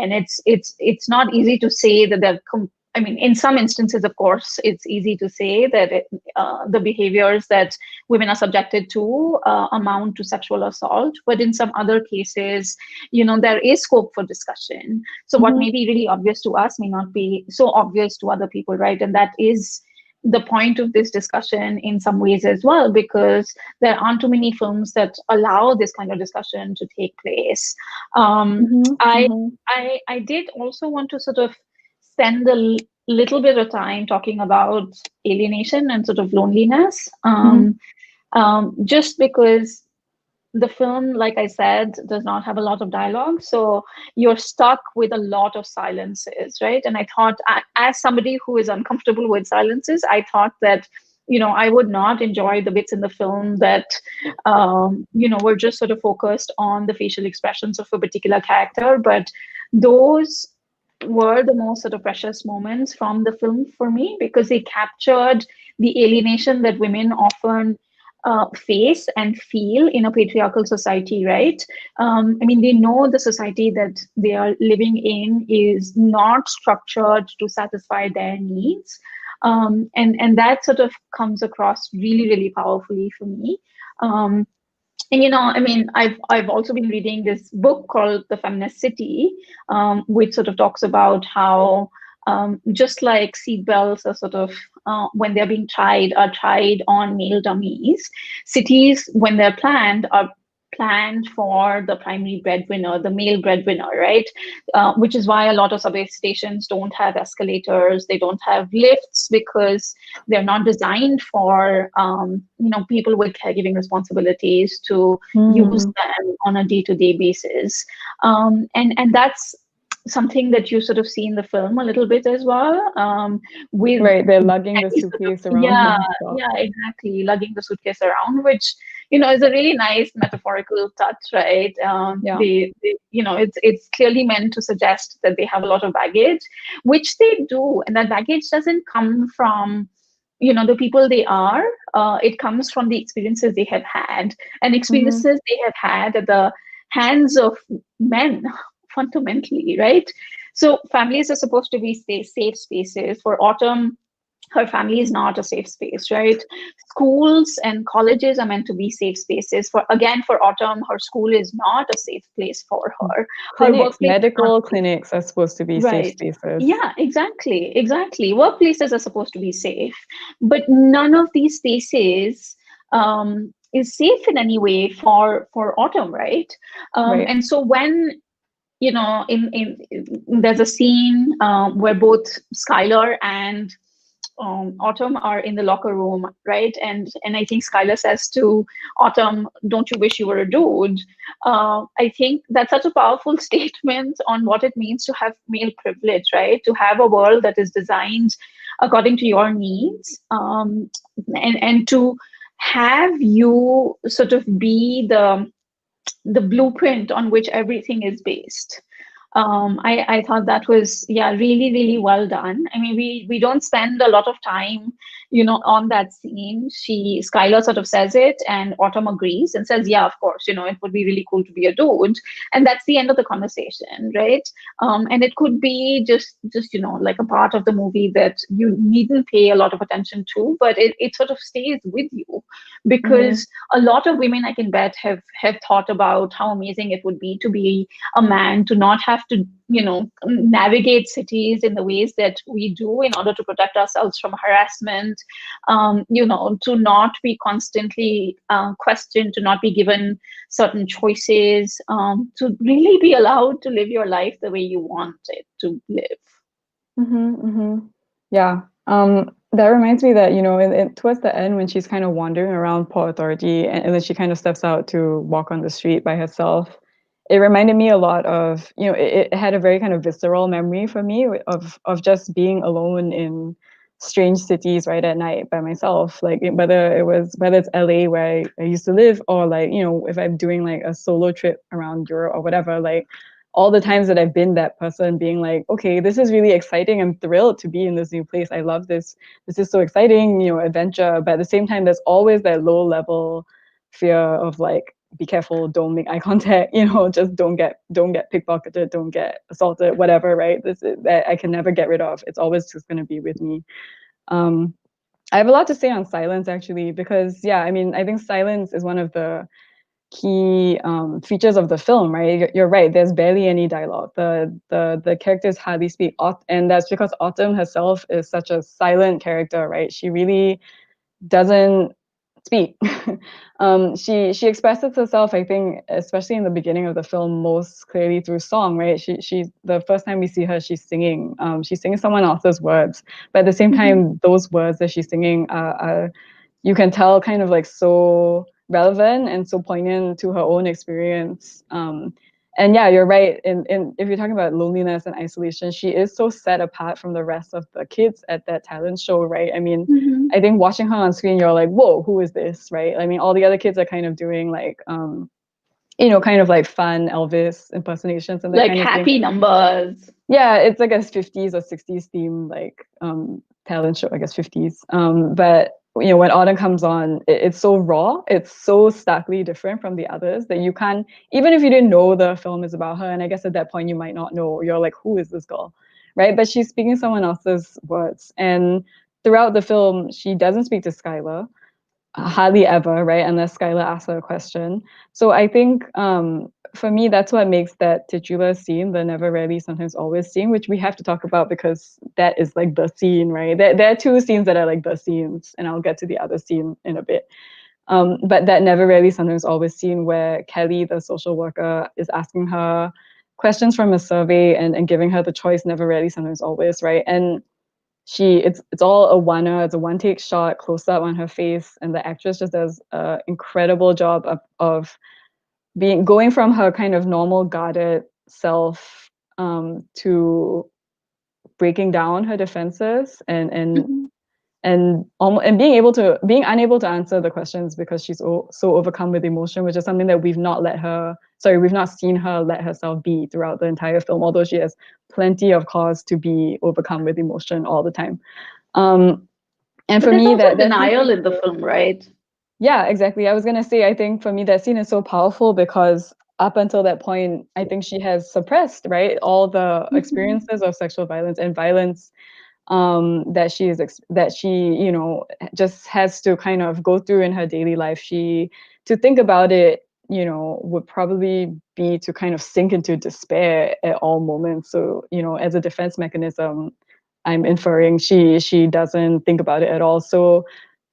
And it's not easy to say that they're in some instances, of course, it's easy to say that the behaviors that women are subjected to amount to sexual assault. But in some other cases, there is scope for discussion. So what may be really obvious to us may not be so obvious to other people, right? And that is the point of this discussion in some ways as well, because there aren't too many films that allow this kind of discussion to take place. I did also want to sort of spend a little bit of time talking about alienation and sort of loneliness, just because the film, like I said, does not have a lot of dialogue. So you're stuck with a lot of silences, right? And I thought, as somebody who is uncomfortable with silences, I thought that, I would not enjoy the bits in the film that, were just sort of focused on the facial expressions of a particular character. But those were the most sort of precious moments from the film for me, because they captured the alienation that women often face and feel in a patriarchal society, right? They know the society that they are living in is not structured to satisfy their needs. And that sort of comes across really, really powerfully for me. And I mean, I've also been reading this book called The Feminist City, which sort of talks about how just like seatbelts are sort of when they're being tried are tried on male dummies, cities when they're planned are planned for the primary breadwinner, the male breadwinner, right? Which is why a lot of subway stations don't have escalators, they don't have lifts, because they're not designed for people with caregiving responsibilities to use them on a day-to-day basis. And that's something that you sort of see in the film a little bit as well. With right, they're lugging the suitcase around. Yeah, exactly, lugging the suitcase around, which is a really nice metaphorical touch, right? They it's clearly meant to suggest that they have a lot of baggage, which they do, and that baggage doesn't come from the people they are. It comes from the experiences they have had, and experiences they have had at the hands of men, fundamentally, right? So families are supposed to be safe spaces. For Autumn, her family is not a safe space, right? Schools and colleges are meant to be safe spaces. For Autumn, her school is not a safe place for her. Medical clinics are supposed to be safe spaces. Yeah, exactly. Workplaces are supposed to be safe, but none of these spaces is safe in any way for Autumn, right? And so when in there's a scene where both Skylar and Autumn are in the locker room, right? And I think Skylar says to Autumn, "Don't you wish you were a dude?" I think that's such a powerful statement on what it means to have male privilege, right? To have a world that is designed according to your needs, and to have you sort of be the blueprint on which everything is based. I thought that was really, really well done. I mean, we don't spend a lot of time on that scene. Skylar sort of says it, and Autumn agrees and says, yeah, of course, it would be really cool to be a dude, and that's the end of the conversation, right? And it could be just like a part of the movie that you needn't pay a lot of attention to, but it sort of stays with you, because a lot of women, I can bet, have thought about how amazing it would be to be a man, to not have to navigate cities in the ways that we do in order to protect ourselves from harassment, to not be constantly questioned, to not be given certain choices, to really be allowed to live your life the way you want it to live. Yeah. That reminds me that, towards the end, when she's kind of wandering around Port Authority, and then she kind of steps out to walk on the street by herself, it reminded me a lot of, it had a very kind of visceral memory for me of just being alone in strange cities right at night by myself, like whether it's LA where I used to live, or like, if I'm doing like a solo trip around Europe or whatever, like all the times that I've been that person being like, okay, this is really exciting. I'm thrilled to be in this new place. I love this. This is so exciting, adventure. But at the same time, there's always that low level fear of like, be careful, don't make eye contact, just don't get pickpocketed, don't get assaulted, whatever, right? This is that I can never get rid of. It's always just going to be with me. I have a lot to say on silence, actually, because I mean, I think silence is one of the key features of the film, right? You're right. There's barely any dialogue. The characters hardly speak, and that's because Autumn herself is such a silent character, right? She really doesn't speak. She expresses herself, I think, especially in the beginning of the film, most clearly through song, right? She the first time we see her, she's singing someone else's words, but at the same time, those words that she's singing are you can tell kind of like so relevant and so poignant to her own experience. And you're right. And if you're talking about loneliness and isolation, she is so set apart from the rest of the kids at that talent show, right? I mean, I think watching her on screen, you're like, whoa, who is this, right? I mean, all the other kids are kind of doing like, kind of like fun Elvis impersonations and that like kind of happy thing. numbers. Yeah, it's like a 50s or 60s theme, like talent show, I guess 50s. But when Autumn comes on, it's so raw, it's so starkly different from the others that you can't, even if you didn't know the film is about her, and I guess at that point you might not know, you're like, who is this girl, right? But she's speaking someone else's words, and throughout the film, she doesn't speak to Skylar. hardly ever, right? Unless Skylar asks her a question. So I think for me, that's what makes that titular scene, the never, rarely, sometimes, always scene, which we have to talk about because that is like the scene, right? There are two scenes that are like the scenes, and I'll get to the other scene in a bit. But that never, rarely, sometimes, always scene where Kelly, the social worker, is asking her questions from a survey and giving her the choice, never, rarely, sometimes, always, right? And it's all a one-er, it's a one-take shot, close up on her face, and the actress just does an incredible job of going from her kind of normal guarded self to breaking down her defenses and being unable to answer the questions because she's so overcome with emotion, which is something that we've not seen her let herself be throughout the entire film, although she has plenty of cause to be overcome with emotion all the time. And for there's me, also denial in the film, right? Yeah, exactly. I was gonna say, I think for me that scene is so powerful because up until that point, I think she has suppressed, right, all the experiences of sexual violence and violence that she just has to kind of go through in her daily life. To think about it, would probably be to kind of sink into despair at all moments. So, as a defense mechanism, I'm inferring she doesn't think about it at all. So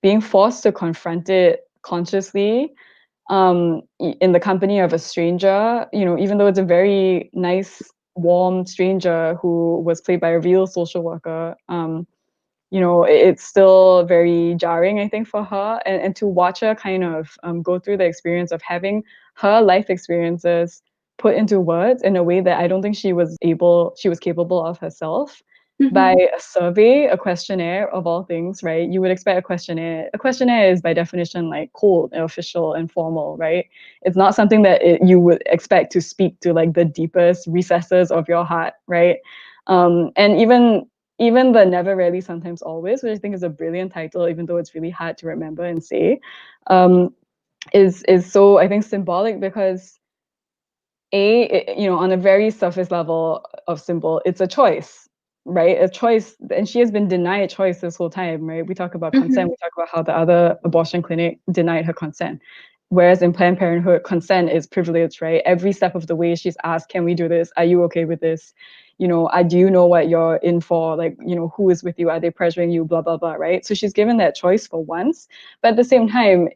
being forced to confront it consciously in the company of a stranger, even though it's a very nice, warm stranger who was played by a real social worker, it's still very jarring, I think, for her. And to watch her kind of go through the experience of having her life experiences put into words in a way that I don't think she was capable of herself by a survey, a questionnaire of all things, right? You would expect a questionnaire. A questionnaire is by definition like cold, official, and formal, right? It's not something that you would expect to speak to like the deepest recesses of your heart, right? And even the never, rarely, sometimes, always, which I think is a brilliant title, even though it's really hard to remember and say, is so, I think, symbolic because on a very surface level of symbol, it's a choice, right? A choice, and she has been denied choice this whole time, right? We talk about consent, we talk about how the other abortion clinic denied her consent. Whereas in Planned Parenthood, consent is privilege, right? Every step of the way she's asked, can we do this? Are you okay with this? Do you know what you're in for? Like, who is with you? Are they pressuring you? Blah, blah, blah, right? So she's given that choice for once. But at the same time,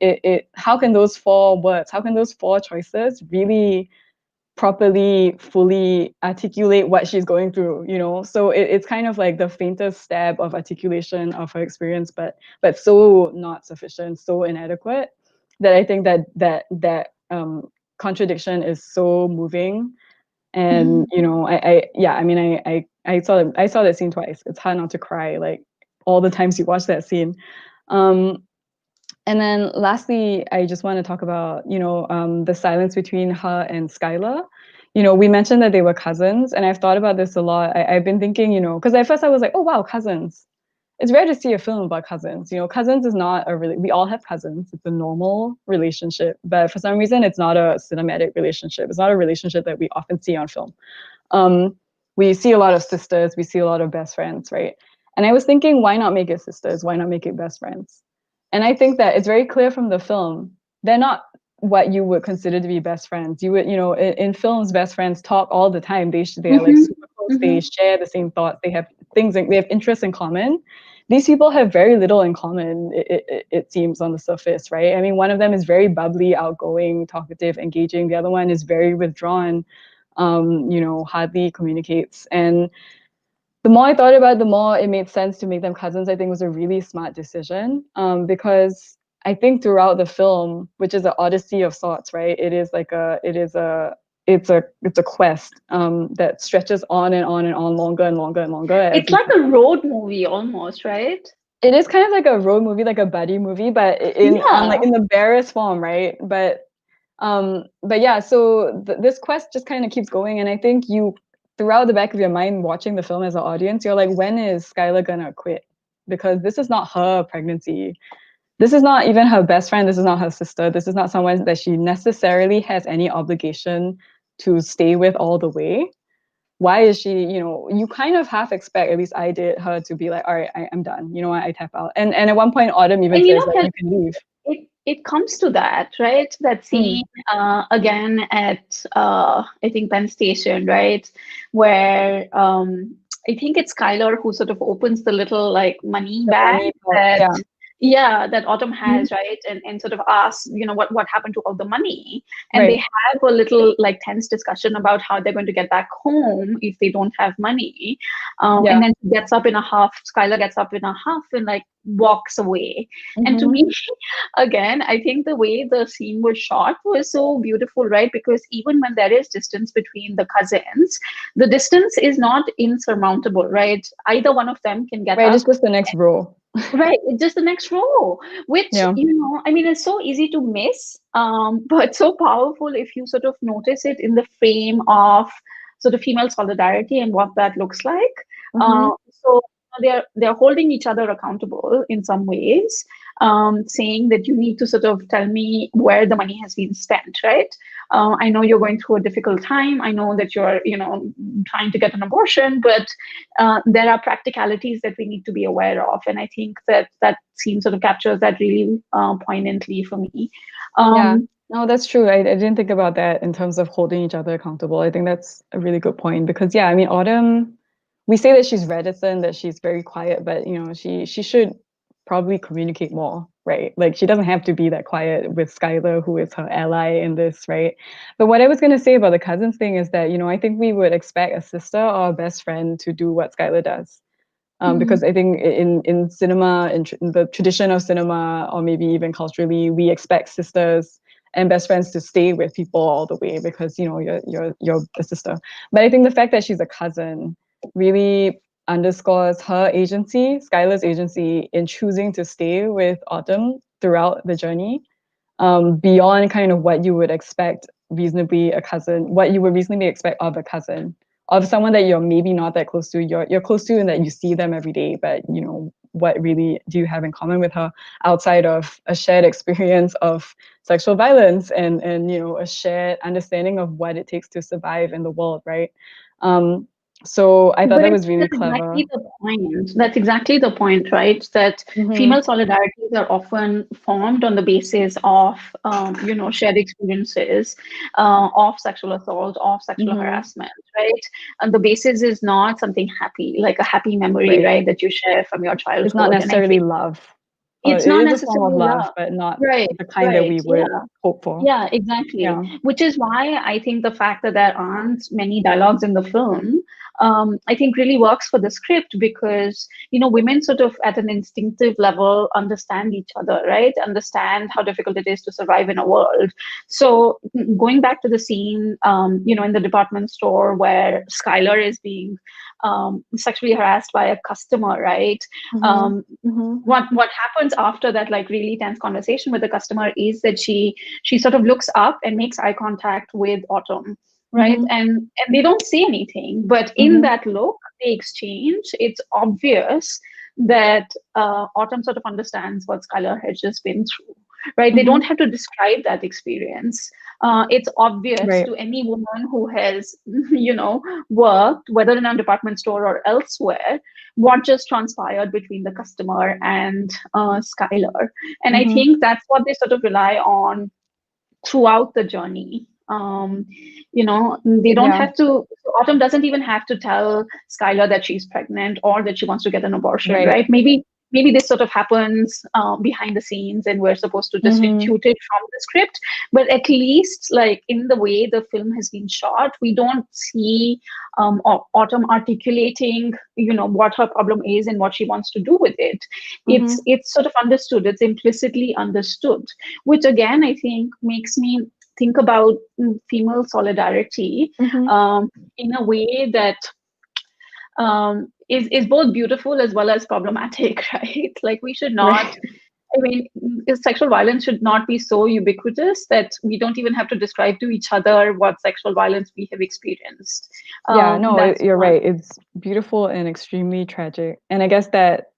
how can those four words, how can those four choices really properly, fully articulate what she's going through, So it's kind of like the faintest stab of articulation of her experience, but so not sufficient, so inadequate, that I think that contradiction is so moving. And I saw that scene twice. It's hard not to cry like all the times you watch that scene. And then lastly, I just want to talk about, the silence between her and Skylar. We mentioned that they were cousins, and I've thought about this a lot. I've been thinking, because at first I was like, oh, wow, cousins. It's rare to see a film about cousins. Cousins is not we all have cousins. It's a normal relationship, but for some reason, it's not a cinematic relationship. It's not a relationship that we often see on film. We see a lot of sisters, we see a lot of best friends, right? And I was thinking, why not make it sisters? Why not make it best friends? And I think that it's very clear from the film, they're not what you would consider to be best friends. You would, in films, best friends talk all the time. They are like super close. They share the same thoughts. They have they have interests in common. These people have very little in common, it seems, on the surface, right? I mean, one of them is very bubbly, outgoing, talkative, engaging. The other one is very withdrawn, hardly communicates. And the more I thought about it, the more it made sense to make them cousins. I think it was a really smart decision, because I think throughout the film, which is an odyssey of sorts, right? It's a quest that stretches on and on and on, longer and longer and longer. It's like a road movie almost, right? It is kind of like a road movie, like a buddy movie, but in the barest form, right? But yeah, so this quest just kind of keeps going, and I think throughout the back of your mind, watching the film as an audience, you're like, when is Skylar gonna quit? Because this is not her pregnancy. This is not even her best friend. This is not her sister. This is not someone that she necessarily has any obligation to stay with all the way. Why is she, you kind of half expect, at least I did, her to be like, all right, I'm done. I tap out. And at one point, Autumn even says, like, you can leave. it comes to that, right? That scene again at I think Penn Station, right, where I think it's Skylar who sort of opens the little like money bag that that Autumn has, right, and sort of asks, what happened to all the money, and they have a little like tense discussion about how they're going to get back home if they don't have money, and then she gets up in a huff. Skylar gets up in a huff and like walks away. And to me, again, I think the way the scene was shot was so beautiful, right? Because even when there is distance between the cousins, the distance is not insurmountable, right? Either one of them can get up. It's just the next row. Right, it's just the next row, which I mean, it's so easy to miss, but so powerful if you sort of notice it in the frame of sort of female solidarity and what that looks like. So they're holding each other accountable in some ways, saying that you need to sort of tell me where the money has been spent, right? I know you're going through a difficult time. I know that you're, trying to get an abortion, but there are practicalities that we need to be aware of. And I think that scene sort of captures that really poignantly for me. No, that's true. I didn't think about that in terms of holding each other accountable. I think that's a really good point because, I mean, Autumn, we say that she's reticent, that she's very quiet, but, she should probably communicate more, right? Like, she doesn't have to be that quiet with Skylar, who is her ally in this, right? But what I was going to say about the cousins thing is that, I think we would expect a sister or a best friend to do what Skylar does. Because I think in cinema, in the tradition of cinema, or maybe even culturally, we expect sisters and best friends to stay with people all the way because you're a sister. But I think the fact that she's a cousin really underscores her agency, Skylar's agency, in choosing to stay with Autumn throughout the journey, beyond kind of what you would expect what you would reasonably expect of a cousin, of someone that you're maybe not that close to. You're close to and that you see them every day, but what really do you have in common with her outside of a shared experience of sexual violence and a shared understanding of what it takes to survive in the world, right? So I thought that was really clever. That's exactly the point, right? That female solidarities are often formed on the basis of, shared experiences of sexual assault, of sexual harassment, right? And the basis is not something happy, like a happy memory, right, that you share from your childhood. It's not necessarily love. It's not necessarily love, but not the kind that we would hope for. Yeah, exactly. Which is why I think the fact that there aren't many dialogues in the film, I think really works for the script because, women sort of at an instinctive level understand each other, right? Understand how difficult it is to survive in a world. So going back to the scene, in the department store where Skylar is being sexually harassed by a customer, right? What happens after that like really tense conversation with the customer is that she sort of looks up and makes eye contact with Autumn, right? And they don't say anything, but in that look they exchange, it's obvious that Autumn sort of understands what Skylar has just been through, right? They don't have to describe that experience. It's obvious to any woman who has, worked, whether in a department store or elsewhere, what just transpired between the customer and Skylar. And I think that's what they sort of rely on throughout the journey. They don't have to, Autumn doesn't even have to tell Skylar that she's pregnant or that she wants to get an abortion, right? Maybe this sort of happens behind the scenes and we're supposed to just intuit it from the script. But at least like in the way the film has been shot, we don't see Autumn articulating, what her problem is and what she wants to do with it. It's sort of understood. It's implicitly understood, which again, I think makes me think about female solidarity in a way that is both beautiful as well as problematic, right? Like we should not, I mean, sexual violence should not be so ubiquitous that we don't even have to describe to each other what sexual violence we have experienced. You're right. It's beautiful and extremely tragic. And I guess that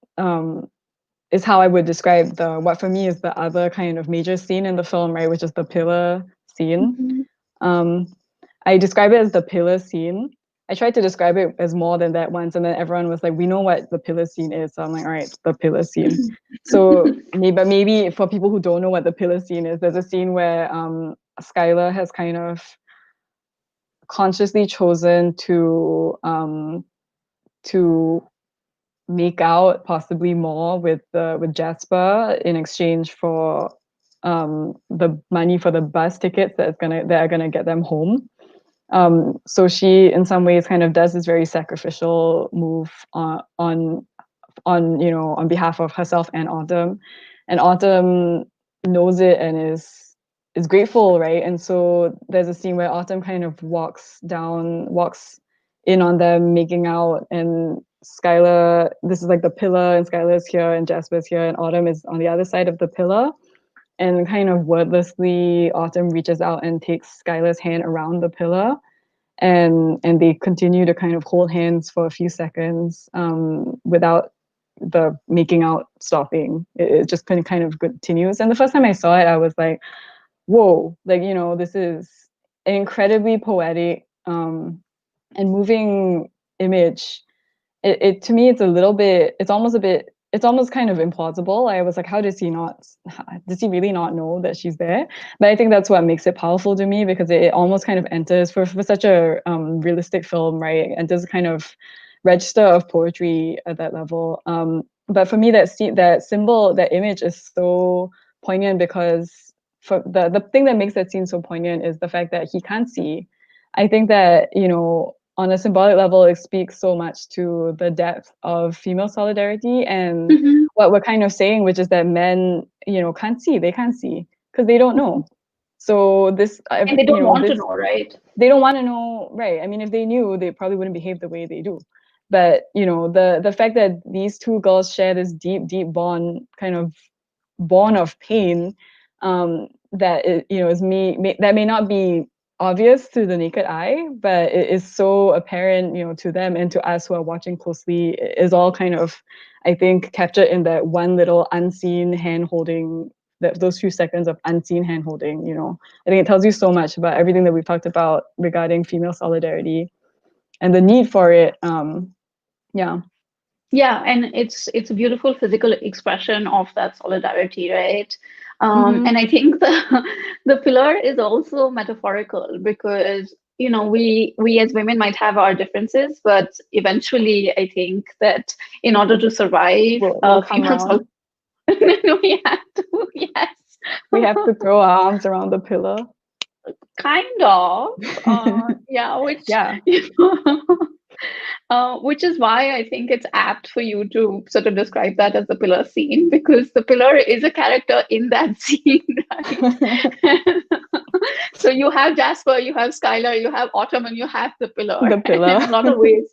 is how I would describe what for me is the other kind of major scene in the film, right? Which is the pillar scene. I describe it as the pillar scene. I tried to describe it as more than that once, and then everyone was like, we know what the pillar scene is. So I'm like, all right, the pillar scene. So maybe for people who don't know what the pillar scene is, there's a scene where Skylar has kind of consciously chosen to make out possibly more with Jasper in exchange for the money for the bus tickets that are gonna get them home. So she, in some ways, kind of does this very sacrificial move on behalf of herself and Autumn knows it and is grateful, right? And so there's a scene where Autumn kind of walks in on them making out, and Skylar, this is like the pillar, and Skylar's here and Jasper's here, and Autumn is on the other side of the pillar. And kind of wordlessly, Autumn reaches out and takes Skylar's hand around the pillar, and they continue to kind of hold hands for a few seconds without the making out stopping. It just kind of continues. And the first time I saw it, I was like, whoa, like, this is an incredibly poetic and moving image. It to me, it's almost kind of implausible. I was like, does he really not know that she's there? But I think that's what makes it powerful to me, because it almost kind of enters for such a realistic film, right? It enters kind of register of poetry at that level. But for me, that symbol, that image is so poignant, because for the thing that makes that scene so poignant is the fact that he can't see. I think that, on a symbolic level, it speaks so much to the depth of female solidarity and what we're kind of saying, which is that men, can't see. They can't see because they don't know. So this, and they don't want to know, right? They don't want to know, right? I mean, if they knew, they probably wouldn't behave the way they do. But the fact that these two girls share this deep, deep bond, kind of born of pain, that that may not be obvious to the naked eye, but it is so apparent, to them and to us who are watching closely, is all kind of, I think, captured in that one little unseen hand holding, those few seconds of unseen hand holding. I think it tells you so much about everything that we've talked about regarding female solidarity and the need for it. Yeah, and it's a beautiful physical expression of that solidarity, right? And I think the pillar is also metaphorical, because we as women might have our differences, but eventually I think that in order to survive, we have to, yes, we have to throw our arms around the pillar. Kind of, which is why I think it's apt for you to sort of describe that as the pillar scene, because the pillar is a character in that scene, right? So you have Jasper, you have Skylar, you have Autumn, and you have the pillar. In a lot of ways,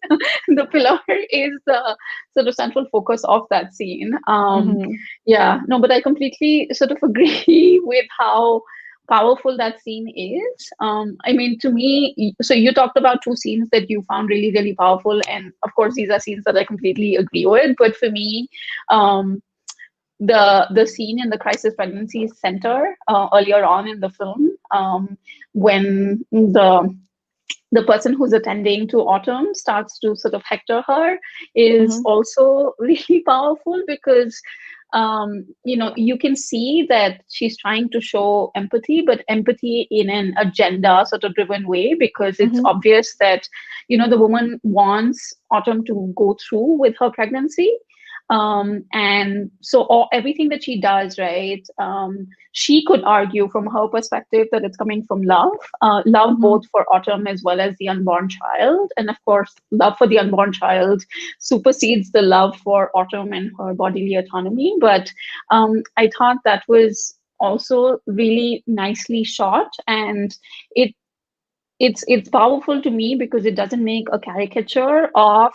the pillar is the sort of central focus of that scene. But I completely sort of agree with how powerful that scene is. I mean, to me, so you talked about two scenes that you found really, really powerful. And of course, these are scenes that I completely agree with. But for me, the scene in the crisis pregnancy center earlier on in the film, when the person who's attending to Autumn starts to sort of hector her, is also really powerful, because you can see that she's trying to show empathy, but empathy in an agenda sort of driven way, because it's obvious that the woman wants Autumn to go through with her pregnancy. And so everything that she does, right, she could argue from her perspective that it's coming from love, both for Autumn as well as the unborn child. And of course, love for the unborn child supersedes the love for Autumn and her bodily autonomy. But I thought that was also really nicely shot, and it's powerful to me because it doesn't make a caricature of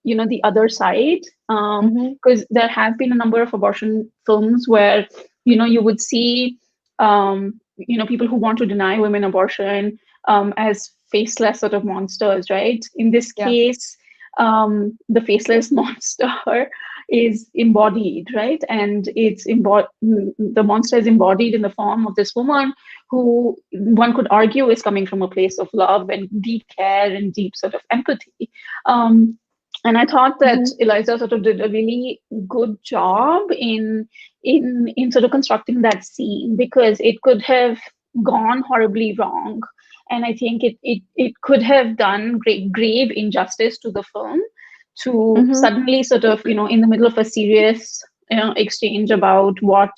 the other side, because there have been a number of abortion films where you would see people who want to deny women abortion as faceless sort of monsters, right? In this case, the faceless monster is embodied, right? And the monster is embodied in the form of this woman who one could argue is coming from a place of love and deep care and deep sort of empathy. And I thought that Eliza sort of did a really good job in sort of constructing that scene, because it could have gone horribly wrong. And I think it could have done grave injustice to the film to suddenly sort of, in the middle of a serious exchange about what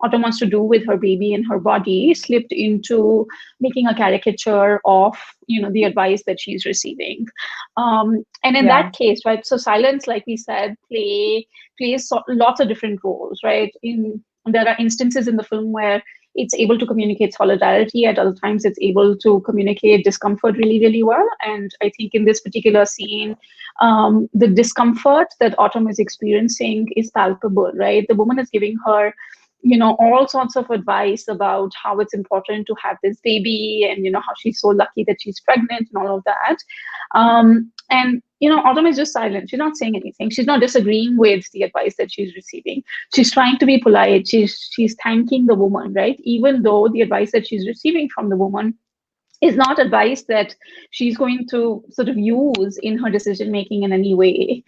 Autumn wants to do with her baby and her body, slipped into making a caricature of, the advice that she's receiving. And in that case, right, so silence, like we said, plays lots of different roles, right? There are instances in the film where it's able to communicate solidarity. At other times, it's able to communicate discomfort really, really well. And I think in this particular scene, the discomfort that Autumn is experiencing is palpable, right? The woman is giving her, all sorts of advice about how it's important to have this baby, and, how she's so lucky that she's pregnant and all of that. And, Autumn is just silent. She's not saying anything. She's not disagreeing with the advice that she's receiving. She's trying to be polite. She's thanking the woman, right? Even though the advice that she's receiving from the woman is not advice that she's going to sort of use in her decision making in any way.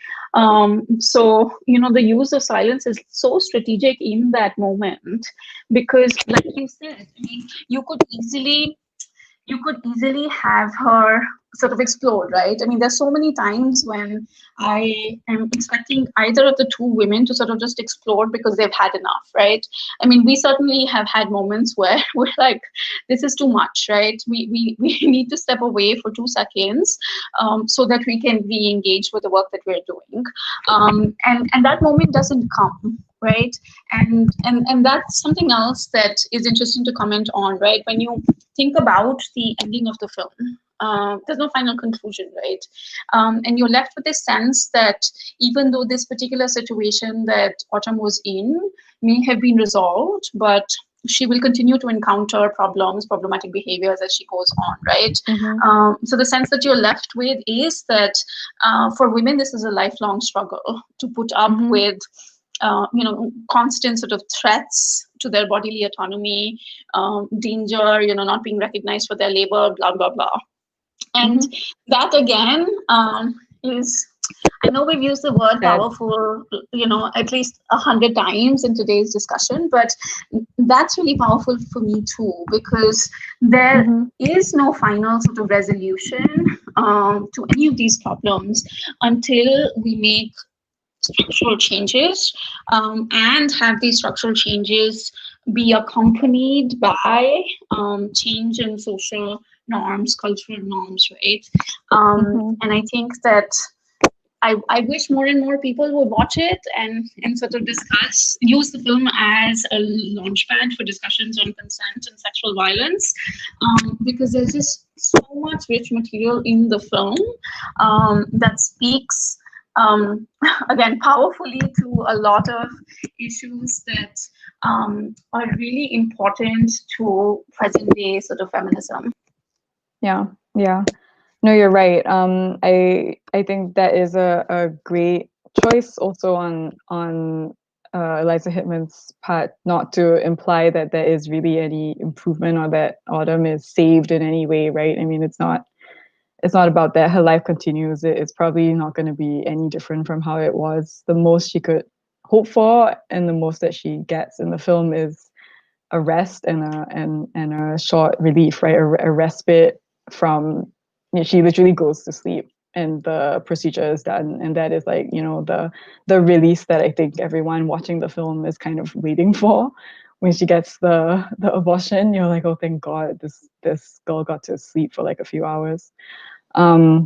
So, the use of silence is so strategic in that moment, because, like you said, I mean, you could easily have her sort of explode, right? I mean, there's so many times when I am expecting either of the two women to sort of just explode because they've had enough, right? I mean, we certainly have had moments where we're like, this is too much, right? We need to step away for 2 seconds so that we can re-engage with the work that we're doing. And that moment doesn't come, right? And that's something else that is interesting to comment on, right? When you think about the ending of the film, there's no final conclusion, right? And you're left with this sense that even though this particular situation that Autumn was in may have been resolved, but she will continue to encounter problematic behaviors as she goes on, right? So the sense that you're left with is that for women, this is a lifelong struggle to put up with constant sort of threats to their bodily autonomy, danger, not being recognized for their labor, blah, blah, blah. And that again is, I know we've used the word powerful, at least 100 times in today's discussion, but that's really powerful for me too, because there is no final sort of resolution to any of these problems until we make structural changes and have these structural changes be accompanied by change in social norms, cultural norms, right? And I think that I wish more and more people would watch it and sort of use the film as a launchpad for discussions on consent and sexual violence, because there's just so much rich material in the film that speaks again, powerfully to a lot of issues that are really important to present day sort of feminism. Yeah. No, you're right. I think that is a great choice also on Eliza Hittman's part, not to imply that there is really any improvement or that Autumn is saved in any way, right? I mean, it's not about that. Her life continues. It's probably not going to be any different from how it was. The most she could hope for, and the most that she gets in the film, is a rest and a short relief, right? A respite from. She literally goes to sleep, and the procedure is done, and that is like the release that I think everyone watching the film is kind of waiting for. When she gets the abortion, you're like, oh, thank God, this girl got to sleep for like a few hours. I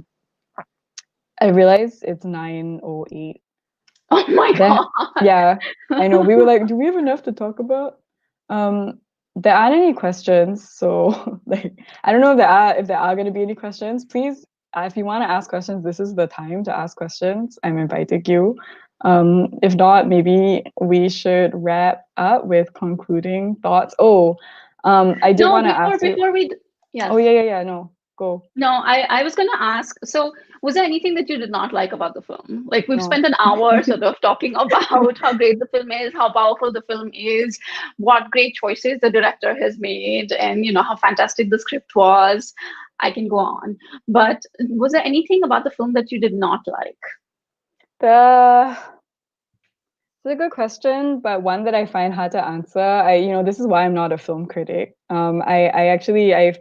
realized it's 9:08. Oh my God. Yeah, I know. We were like, do we have enough to talk about? There aren't any questions, so like I don't know if there are going to be any questions. Please, if you want to ask questions, this is the time to ask questions. I'm inviting you. If not, maybe we should wrap up with concluding thoughts. I did want to ask you. Before we, yes. Oh yeah. No. Go. No, I was going to ask, so was there anything that you did not like about the film? Like we've No. spent an hour sort of talking about how great the film is, how powerful the film is, what great choices the director has made, and how fantastic the script was. I can go on. But was there anything about the film that you did not like? It's a good question, but one that I find hard to answer. This is why I'm not a film critic. I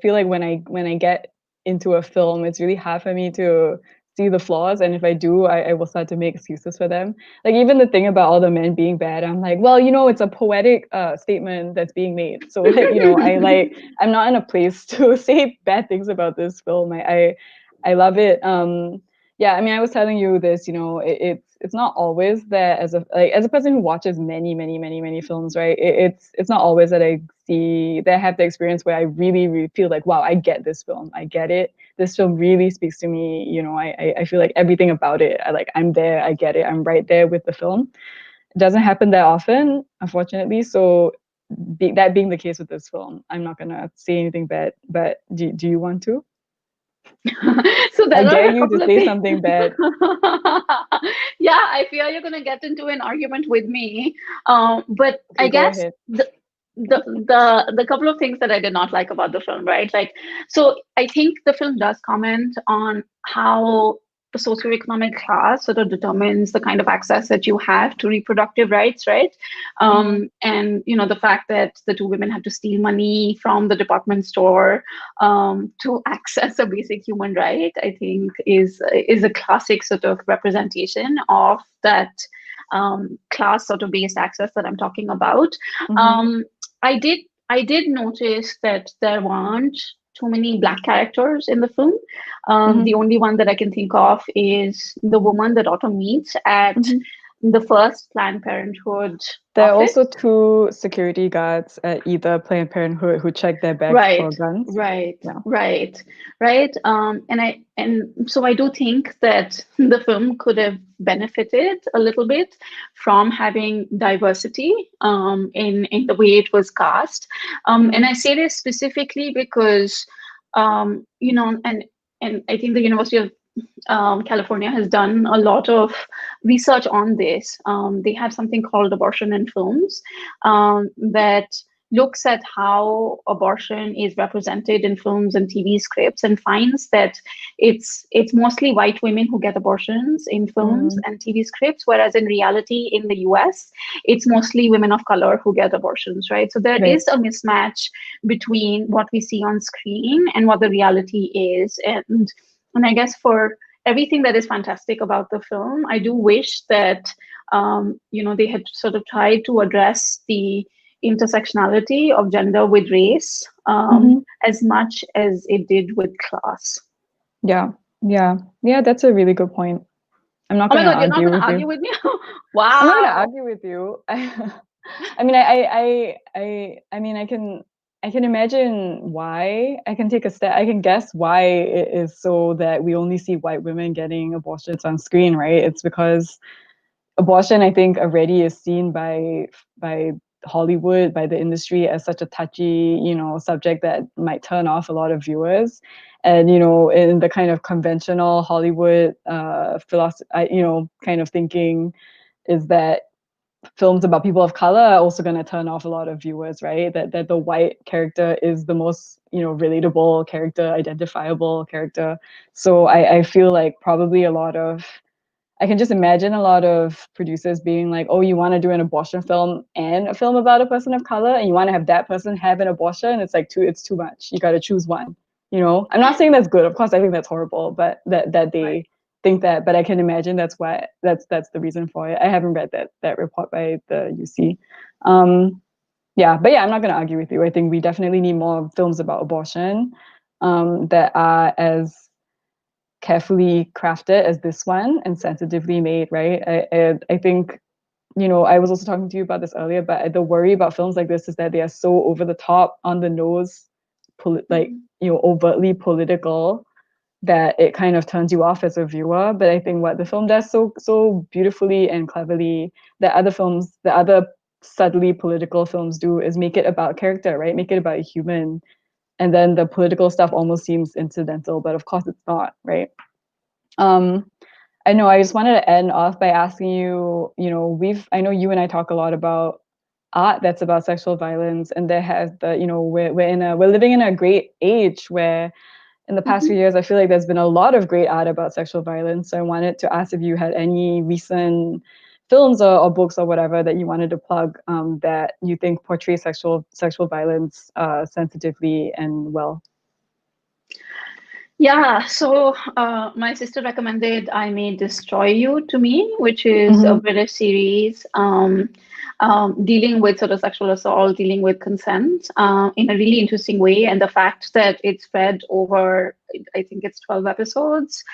feel like when I get into a film, it's really hard for me to see the flaws, and if I do, I will start to make excuses for them. Like even the thing about all the men being bad, I'm like, well, it's a poetic statement that's being made. So I'm not in a place to say bad things about this film. I love it. Yeah, I mean, I was telling you this, it's not always that as a person who watches many, many, many, many films, right? It's not always that I have the experience where I really, really feel like, wow, I get this film. I get it. This film really speaks to me. I feel like everything about it. I'm there, I get it. I'm right there with the film. It doesn't happen that often, unfortunately. So that being the case with this film, I'm not gonna say anything bad, but do you want to? So there I are dare a you couple to of say things. something bad. Yeah, I fear you're going to get into an argument with me. But Okay, I go guess ahead. the couple of things that I did not like about the film, right? So I think the film does comment on how the socioeconomic class sort of determines the kind of access that you have to reproductive rights, right? And the fact that the two women have to steal money from the department store to access a basic human right, I think is a classic sort of representation of that class sort of based access that I'm talking about. I did notice that there weren't too many Black characters in the film. The only one that I can think of is the woman that Otto meets at the first Planned Parenthood There are office. also two security guards at either Planned Parenthood who check their bags for guns. Right. And so I do think that the film could have benefited a little bit from having diversity in the way it was cast. And I say this specifically because and I think the University of California has done a lot of research on this. They have something called Abortion in Films that looks at how abortion is represented in films and TV scripts and finds that it's mostly white women who get abortions in films and TV scripts, whereas in reality in the US, it's mostly women of color who get abortions, right? So there is a mismatch between what we see on screen and what the reality is. And I guess for everything that is fantastic about the film, I do wish that they had sort of tried to address the intersectionality of gender with race as much as it did with class. Yeah, that's a really good point. I'm not Oh my going to God, you're not argue going to with argue you. with me? Wow. I'm not going to argue with you. I mean, I mean, I can imagine why. I can take a step. I can guess why it is so that we only see white women getting abortions on screen, right? It's because abortion, I think, already is seen by Hollywood, by the industry, as such a touchy, subject that might turn off a lot of viewers. And in the kind of conventional Hollywood philosophy, kind of thinking, is that films about people of color are also going to turn off a lot of viewers, right? That the white character is the most relatable character, identifiable character. So I feel like probably I can just imagine a lot of producers being like, oh, you want to do an abortion film and a film about a person of color, and you want to have that person have an abortion. It's like it's too much. You got to choose one. I'm not saying that's good. Of course, I think that's horrible, but that they think that. But I can imagine that's why that's the reason for it. I haven't read that report by the UC. Yeah, but I'm not going to argue with you. I think we definitely need more films about abortion that are as carefully crafted as this one and sensitively made, right? I think, I was also talking to you about this earlier, but the worry about films like this is that they are so over the top, on the nose, overtly political, that it kind of turns you off as a viewer. But I think what the film does so beautifully and cleverly that the other subtly political films do is make it about character, right? Make it about a human. and then the political stuff almost seems incidental, but of course it's not, right? I know I just wanted to end off by asking you, I know you and I talk a lot about art that's about sexual violence, and there has we're living in a great age where in the past few years I feel like there's been a lot of great art about sexual violence. So I wanted to ask if you had any recent films or books or whatever that you wanted to plug that you think portray sexual violence sensitively and well. Yeah, so my sister recommended I May Destroy You to me, which is a British series dealing with sort of sexual assault, dealing with consent in a really interesting way. And the fact that it's spread over, I think it's 12 episodes,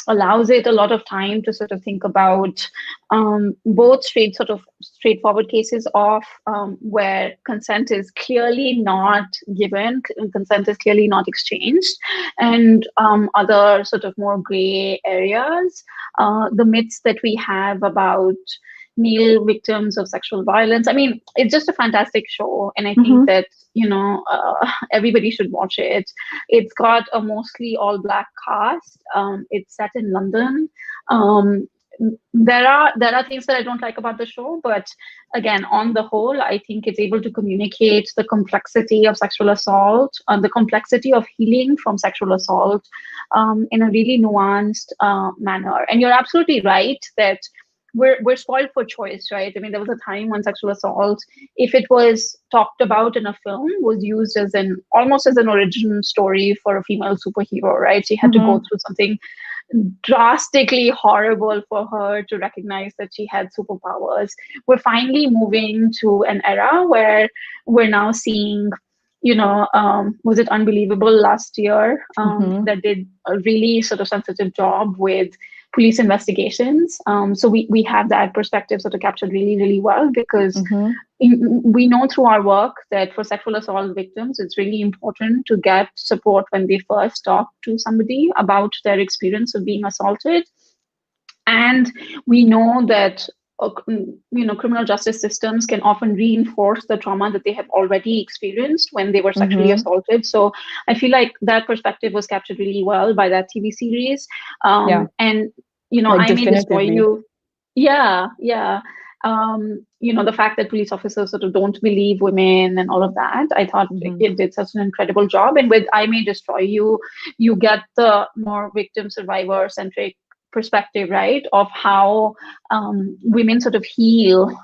allows it a lot of time to sort of think about both straightforward cases of where consent is clearly not given, consent is clearly not exchanged, and other sort of more gray areas, the myths that we have about male victims of sexual violence. I mean, it's just a fantastic show, and I think that everybody should watch it. It's got a mostly all Black cast. It's set in London. There are things that I don't like about the show, but again, on the whole, I think it's able to communicate the complexity of sexual assault, the complexity of healing from sexual assault in a really nuanced manner. And you're absolutely right that we're spoiled for choice, right? I mean, there was a time when sexual assault, if it was talked about in a film, was used as almost as an origin story for a female superhero, right? She had to go through something drastically horrible for her to recognize that she had superpowers. We're finally moving to an era where we're now seeing, was it Unbelievable last year that did a really sort of sensitive job with police investigations. So we have that perspective sort of captured really, really well, because we know through our work that for sexual assault victims, it's really important to get support when they first talk to somebody about their experience of being assaulted. And we know that criminal justice systems can often reinforce the trauma that they have already experienced when they were sexually assaulted. So I feel like that perspective was captured really well by that TV series. And I May Destroy You. Yeah. The fact that police officers sort of don't believe women and all of that, I thought it did such an incredible job. And with I May Destroy You, you get the more victim survivor centric perspective, right, of how women sort of heal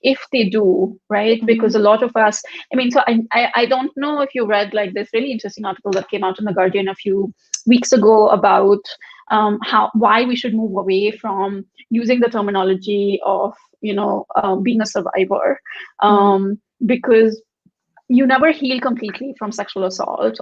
if they do, right? Because a lot of us, I mean, so I don't know if you read like this really interesting article that came out in The Guardian a few weeks ago about why we should move away from using the terminology of being a survivor, because you never heal completely from sexual assault.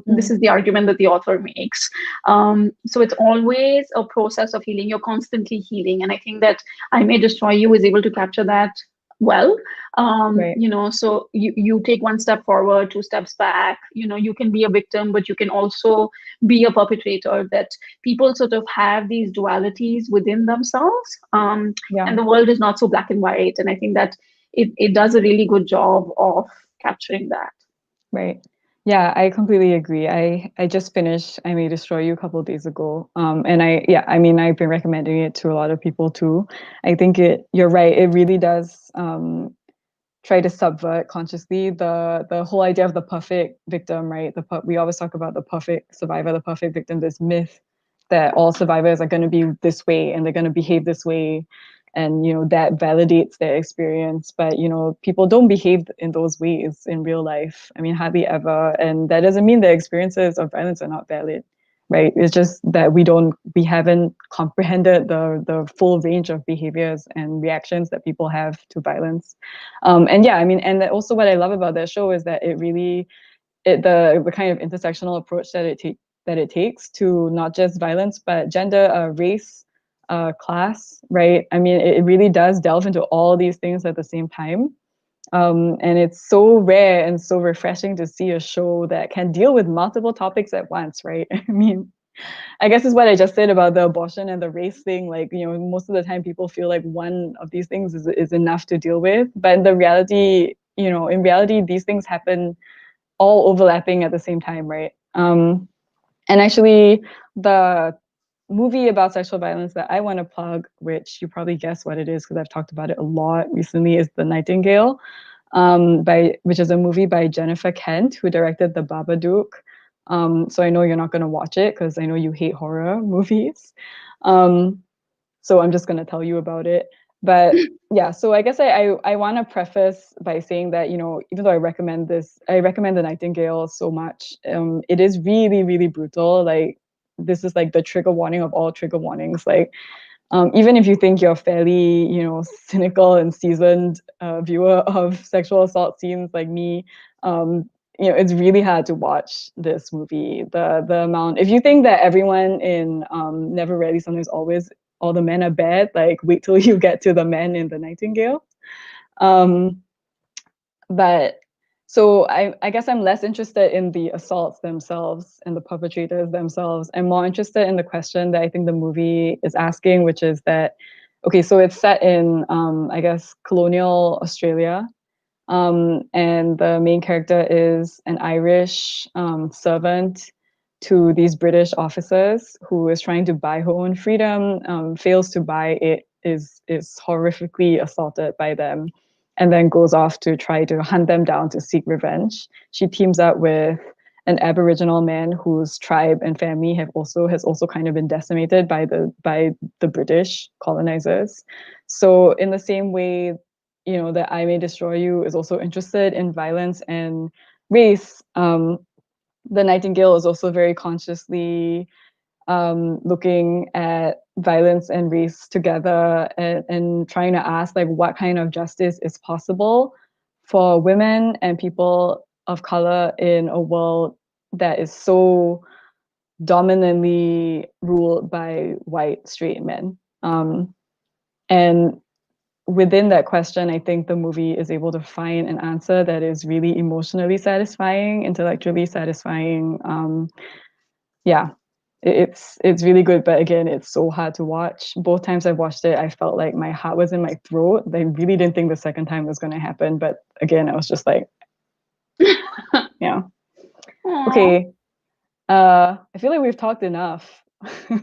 This is the argument that the author makes. So it's always a process of healing. You're constantly healing. And I think that I May Destroy You is able to capture that well. So you take one step forward, two steps back. You can be a victim, but you can also be a perpetrator. That people sort of have these dualities within themselves. And the world is not so black and white. And I think that it does a really good job of capturing that. Right. Yeah, I completely agree. I just finished I May Destroy You a couple of days ago. And I've been recommending it to a lot of people too. I think you're right. It really does try to subvert consciously the whole idea of the perfect victim, right? We always talk about the perfect survivor, the perfect victim, this myth that all survivors are going to be this way and they're going to behave this way. And, that validates their experience. But, people don't behave in those ways in real life. I mean, hardly ever. And that doesn't mean their experiences of violence are not valid, right? It's just that we haven't comprehended the full range of behaviors and reactions that people have to violence. And also what I love about that show is that it really, the kind of intersectional approach that it takes to not just violence, but gender, race, class, right? I mean, it really does delve into all these things at the same time. And it's so rare and so refreshing to see a show that can deal with multiple topics at once, right? I mean, I guess it's what I just said about the abortion and the race thing. Like, most of the time people feel like one of these things is enough to deal with. But in reality, these things happen all overlapping at the same time, right? And actually, the movie about sexual violence that I want to plug, which you probably guess what it is because I've talked about it a lot recently, is The Nightingale, which is a movie by Jennifer Kent, who directed The Babadook. So I know you're not going to watch it because I know you hate horror movies. So I'm just going to tell you about it. But yeah, so I guess I want to preface by saying that, you know, even though I recommend The Nightingale so much, it is really, really brutal. Like, this is like the trigger warning of all trigger warnings. Like, even if you think you're fairly, you know, cynical and seasoned viewer of sexual assault scenes like me, you know, it's really hard to watch this movie. The amount, if you think that everyone in Never Rarely Sometimes Always, all the men are bad, like wait till you get to the men in The Nightingale. But so I guess I'm less interested in the assaults themselves and the perpetrators themselves. I'm more interested in the question that I think the movie is asking, which is that, okay, so it's set in, I guess, colonial Australia. And the main character is an Irish servant to these British officers who is trying to buy her own freedom, fails to buy it, is horrifically assaulted by them, and then goes off to try to hunt them down to seek revenge. She teams up with an Aboriginal man whose tribe and family has also kind of been decimated by the British colonizers. So in the same way, you know, that I May Destroy You is also interested in violence and race, The Nightingale is also very consciously looking at violence and race together, and trying to ask, like, what kind of justice is possible for women and people of color in a world that is so dominantly ruled by white straight men. And within that question, I think the movie is able to find an answer that is really emotionally satisfying, intellectually satisfying. Yeah, it's really good, but again, it's so hard to watch. Both times I've watched it, I felt like my heart was in my throat. I really didn't think the second time was going to happen, but again, I was just like, yeah. Okay. I feel like we've talked enough.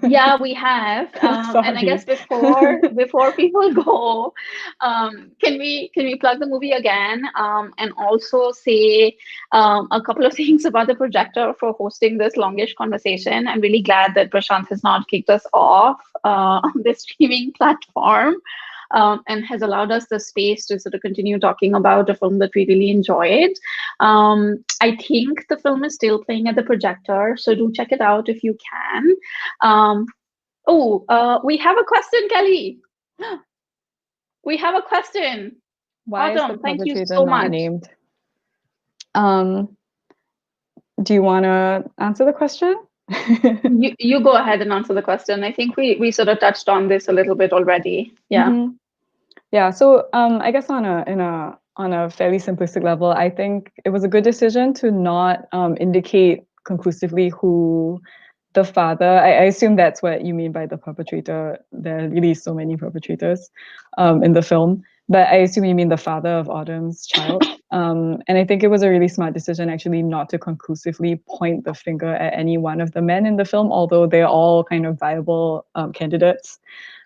Yeah, we have. And I guess before people go, can we plug the movie again, and also say a couple of things about the Projector for hosting this longish conversation. I'm really glad that Prashant has not kicked us off on this streaming platform. And has allowed us the space to sort of continue talking about a film that we really enjoyed. I think the film is still playing at the Projector, so do check it out if you can. We have a question, Kelly. We have a question. Why Autumn, is the thank you perpetrator so not much. named? Do you want to answer the question? You go ahead and answer the question. I think we sort of touched on this a little bit already. Yeah. Mm-hmm. Yeah. So I guess on a fairly simplistic level, I think it was a good decision to not indicate conclusively who the father. I assume that's what you mean by the perpetrator. There are really so many perpetrators in the film, but I assume you mean the father of Autumn's child. And I think it was a really smart decision actually not to conclusively point the finger at any one of the men in the film, although they're all kind of viable candidates.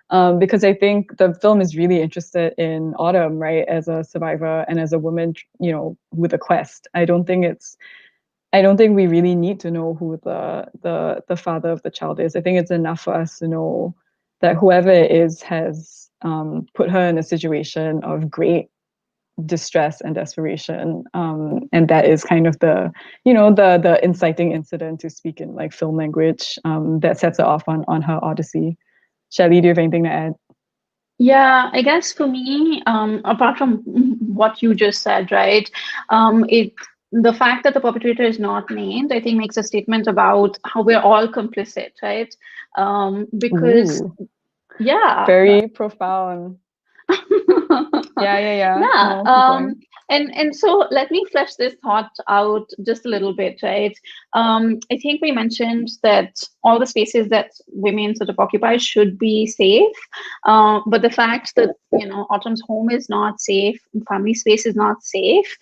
Because I think the film is really interested in Autumn, right, as a survivor and as a woman, you know, with a quest. I don't think we really need to know who the father of the child is. I think it's enough for us to know that whoever it is has put her in a situation of great distress and desperation, and that is kind of the inciting incident, to speak in like film language, that sets her off on her odyssey. Shailey, do you have anything to add? Yeah, I guess for me, apart from what you just said, right, the fact that the perpetrator is not named, I think, makes a statement about how we're all complicit, right? Because Ooh, yeah, very profound. Yeah. yeah. No, keep going. And so let me flesh this thought out just a little bit, right? I think we mentioned that all the spaces that women sort of occupy should be safe, but the fact that Autumn's home is not safe, family space is not safe,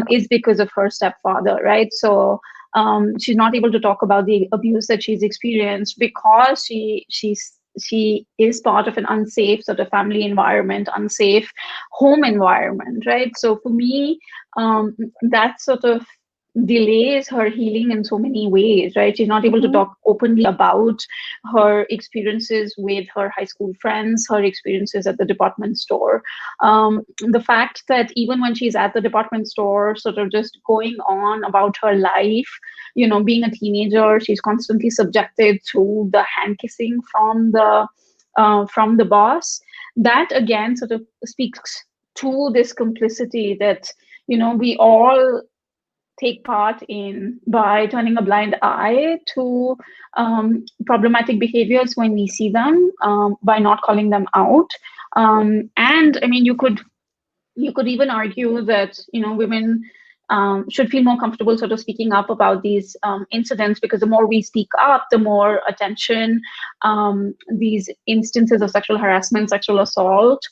is because of her stepfather, right? So she's not able to talk about the abuse that she's experienced because she is part of an unsafe sort of family environment, unsafe home environment, right? So for me, that sort of delays her healing in so many ways, right? She's not able to talk openly about her experiences with her high school friends, her experiences at the department store. The fact that even when she's at the department store, sort of just going on about her life, being a teenager, she's constantly subjected to the hand kissing from the boss. That again sort of speaks to this complicity that we all take part in by turning a blind eye to problematic behaviors when we see them, by not calling them out. And I mean, you could even argue that women should feel more comfortable sort of speaking up about these incidents, because the more we speak up, the more attention these instances of sexual harassment, sexual assault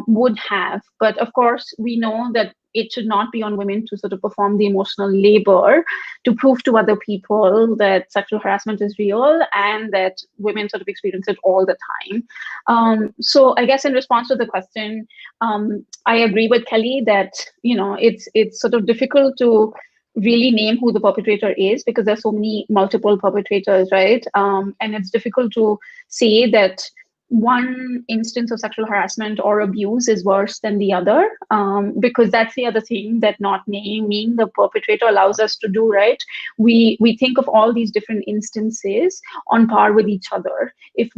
would have. But of course, we know that it should not be on women to sort of perform the emotional labor to prove to other people that sexual harassment is real and that women sort of experience it all the time. So I guess in response to the question, I agree with Kelly that it's sort of difficult to really name who the perpetrator is because there's so many multiple perpetrators, right? And it's difficult to say that one instance of sexual harassment or abuse is worse than the other, because that's the other thing that not naming the perpetrator allows us to do, right? We think of all these different instances on par with each other. If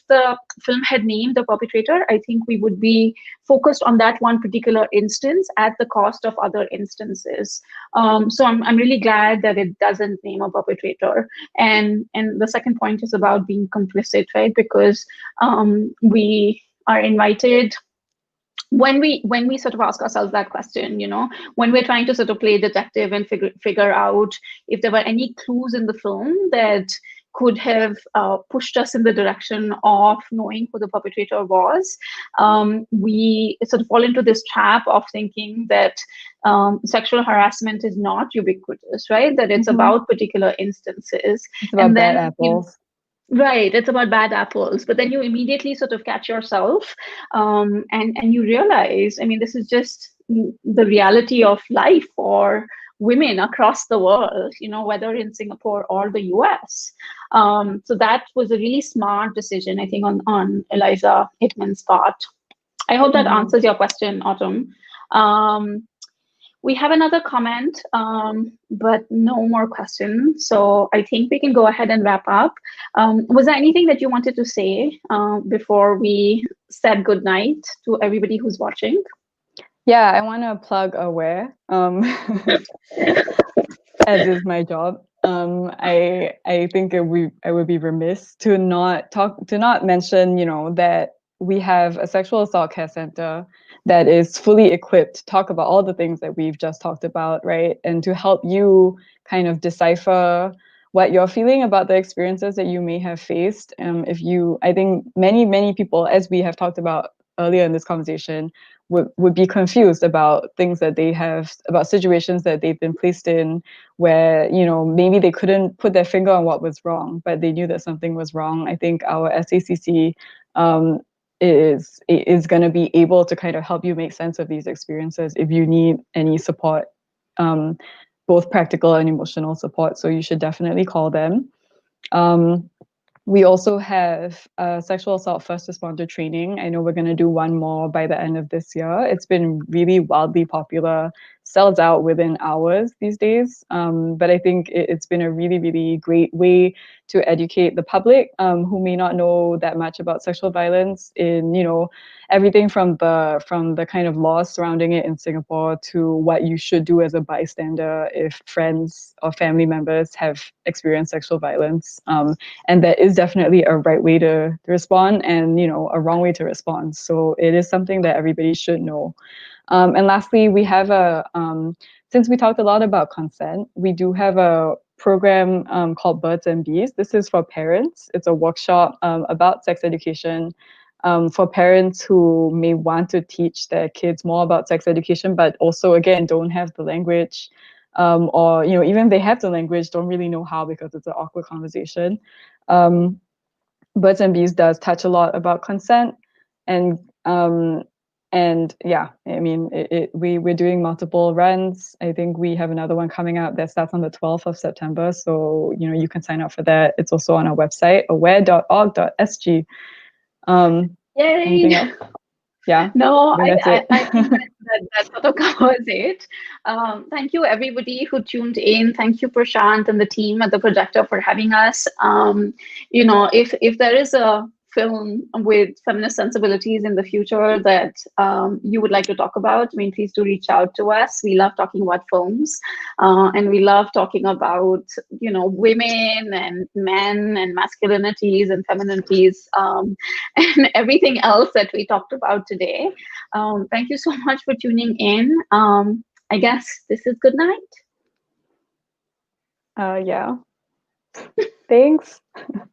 the film had named the perpetrator, I think we would be focused on that one particular instance at the cost of other instances. So I'm really glad that it doesn't name a perpetrator. And the second point is about being complicit, right? Because we are invited when we sort of ask ourselves that question, when we're trying to sort of play detective and figure out if there were any clues in the film that could have pushed us in the direction of knowing who the perpetrator was, we sort of fall into this trap of thinking that sexual harassment is not ubiquitous, right? That it's about particular instances. It's about bad apples. Right, it's about bad apples, but then you immediately sort of catch yourself, and you realize, I mean, this is just the reality of life for women across the world, whether in Singapore or the US. So that was a really smart decision, I think, on Eliza Hittman's part. I hope that answers your question, Autumn. We have another comment, but no more questions. So I think we can go ahead and wrap up. Was there anything that you wanted to say before we said goodnight to everybody who's watching? Yeah, I want to plug Aware, as is my job. I think I would be remiss to not mention, that we have a sexual assault care center that is fully equipped to talk about all the things that we've just talked about, right? And to help you kind of decipher what you're feeling about the experiences that you may have faced. I think many people, as we have talked about earlier in this conversation, would be confused about things that they have, about situations that they've been placed in where, maybe they couldn't put their finger on what was wrong, but they knew that something was wrong. I think our SACC is going to be able to kind of help you make sense of these experiences if you need any support, both practical and emotional support. So you should definitely call them. We also have sexual assault first responder training. I know we're going to do one more by the end of this year. It's been really wildly popular, sells out within hours these days. But I think it's been a really, really great way to educate the public who may not know that much about sexual violence in, everything from the kind of laws surrounding it in Singapore to what you should do as a bystander if friends or family members have experienced sexual violence. And there is definitely a right way to respond and, a wrong way to respond. So it is something that everybody should know. And lastly, we have since we talked a lot about consent, we do have a program called Birds and Bees. This is for parents. It's a workshop about sex education for parents who may want to teach their kids more about sex education, but also, again, don't have the language, or even if they have the language, don't really know how because it's an awkward conversation. Birds and Bees does touch a lot about consent, and yeah, I mean, we're doing multiple runs. I think we have another one coming out that starts on the 12th of September. So, you can sign up for that. It's also on our website, aware.org.sg. Yay! Anything else? Yeah. No, I think that sort of covers it. Thank you, everybody who tuned in. Thank you, Prashant and the team at the Projector for having us. If there is a film with feminist sensibilities in the future that you would like to talk about, I mean, please do reach out to us. We love talking about films, and we love talking about, women and men and masculinities and femininities, and everything else that we talked about today. Thank you so much for tuning in. I guess this is good night. Yeah. Thanks.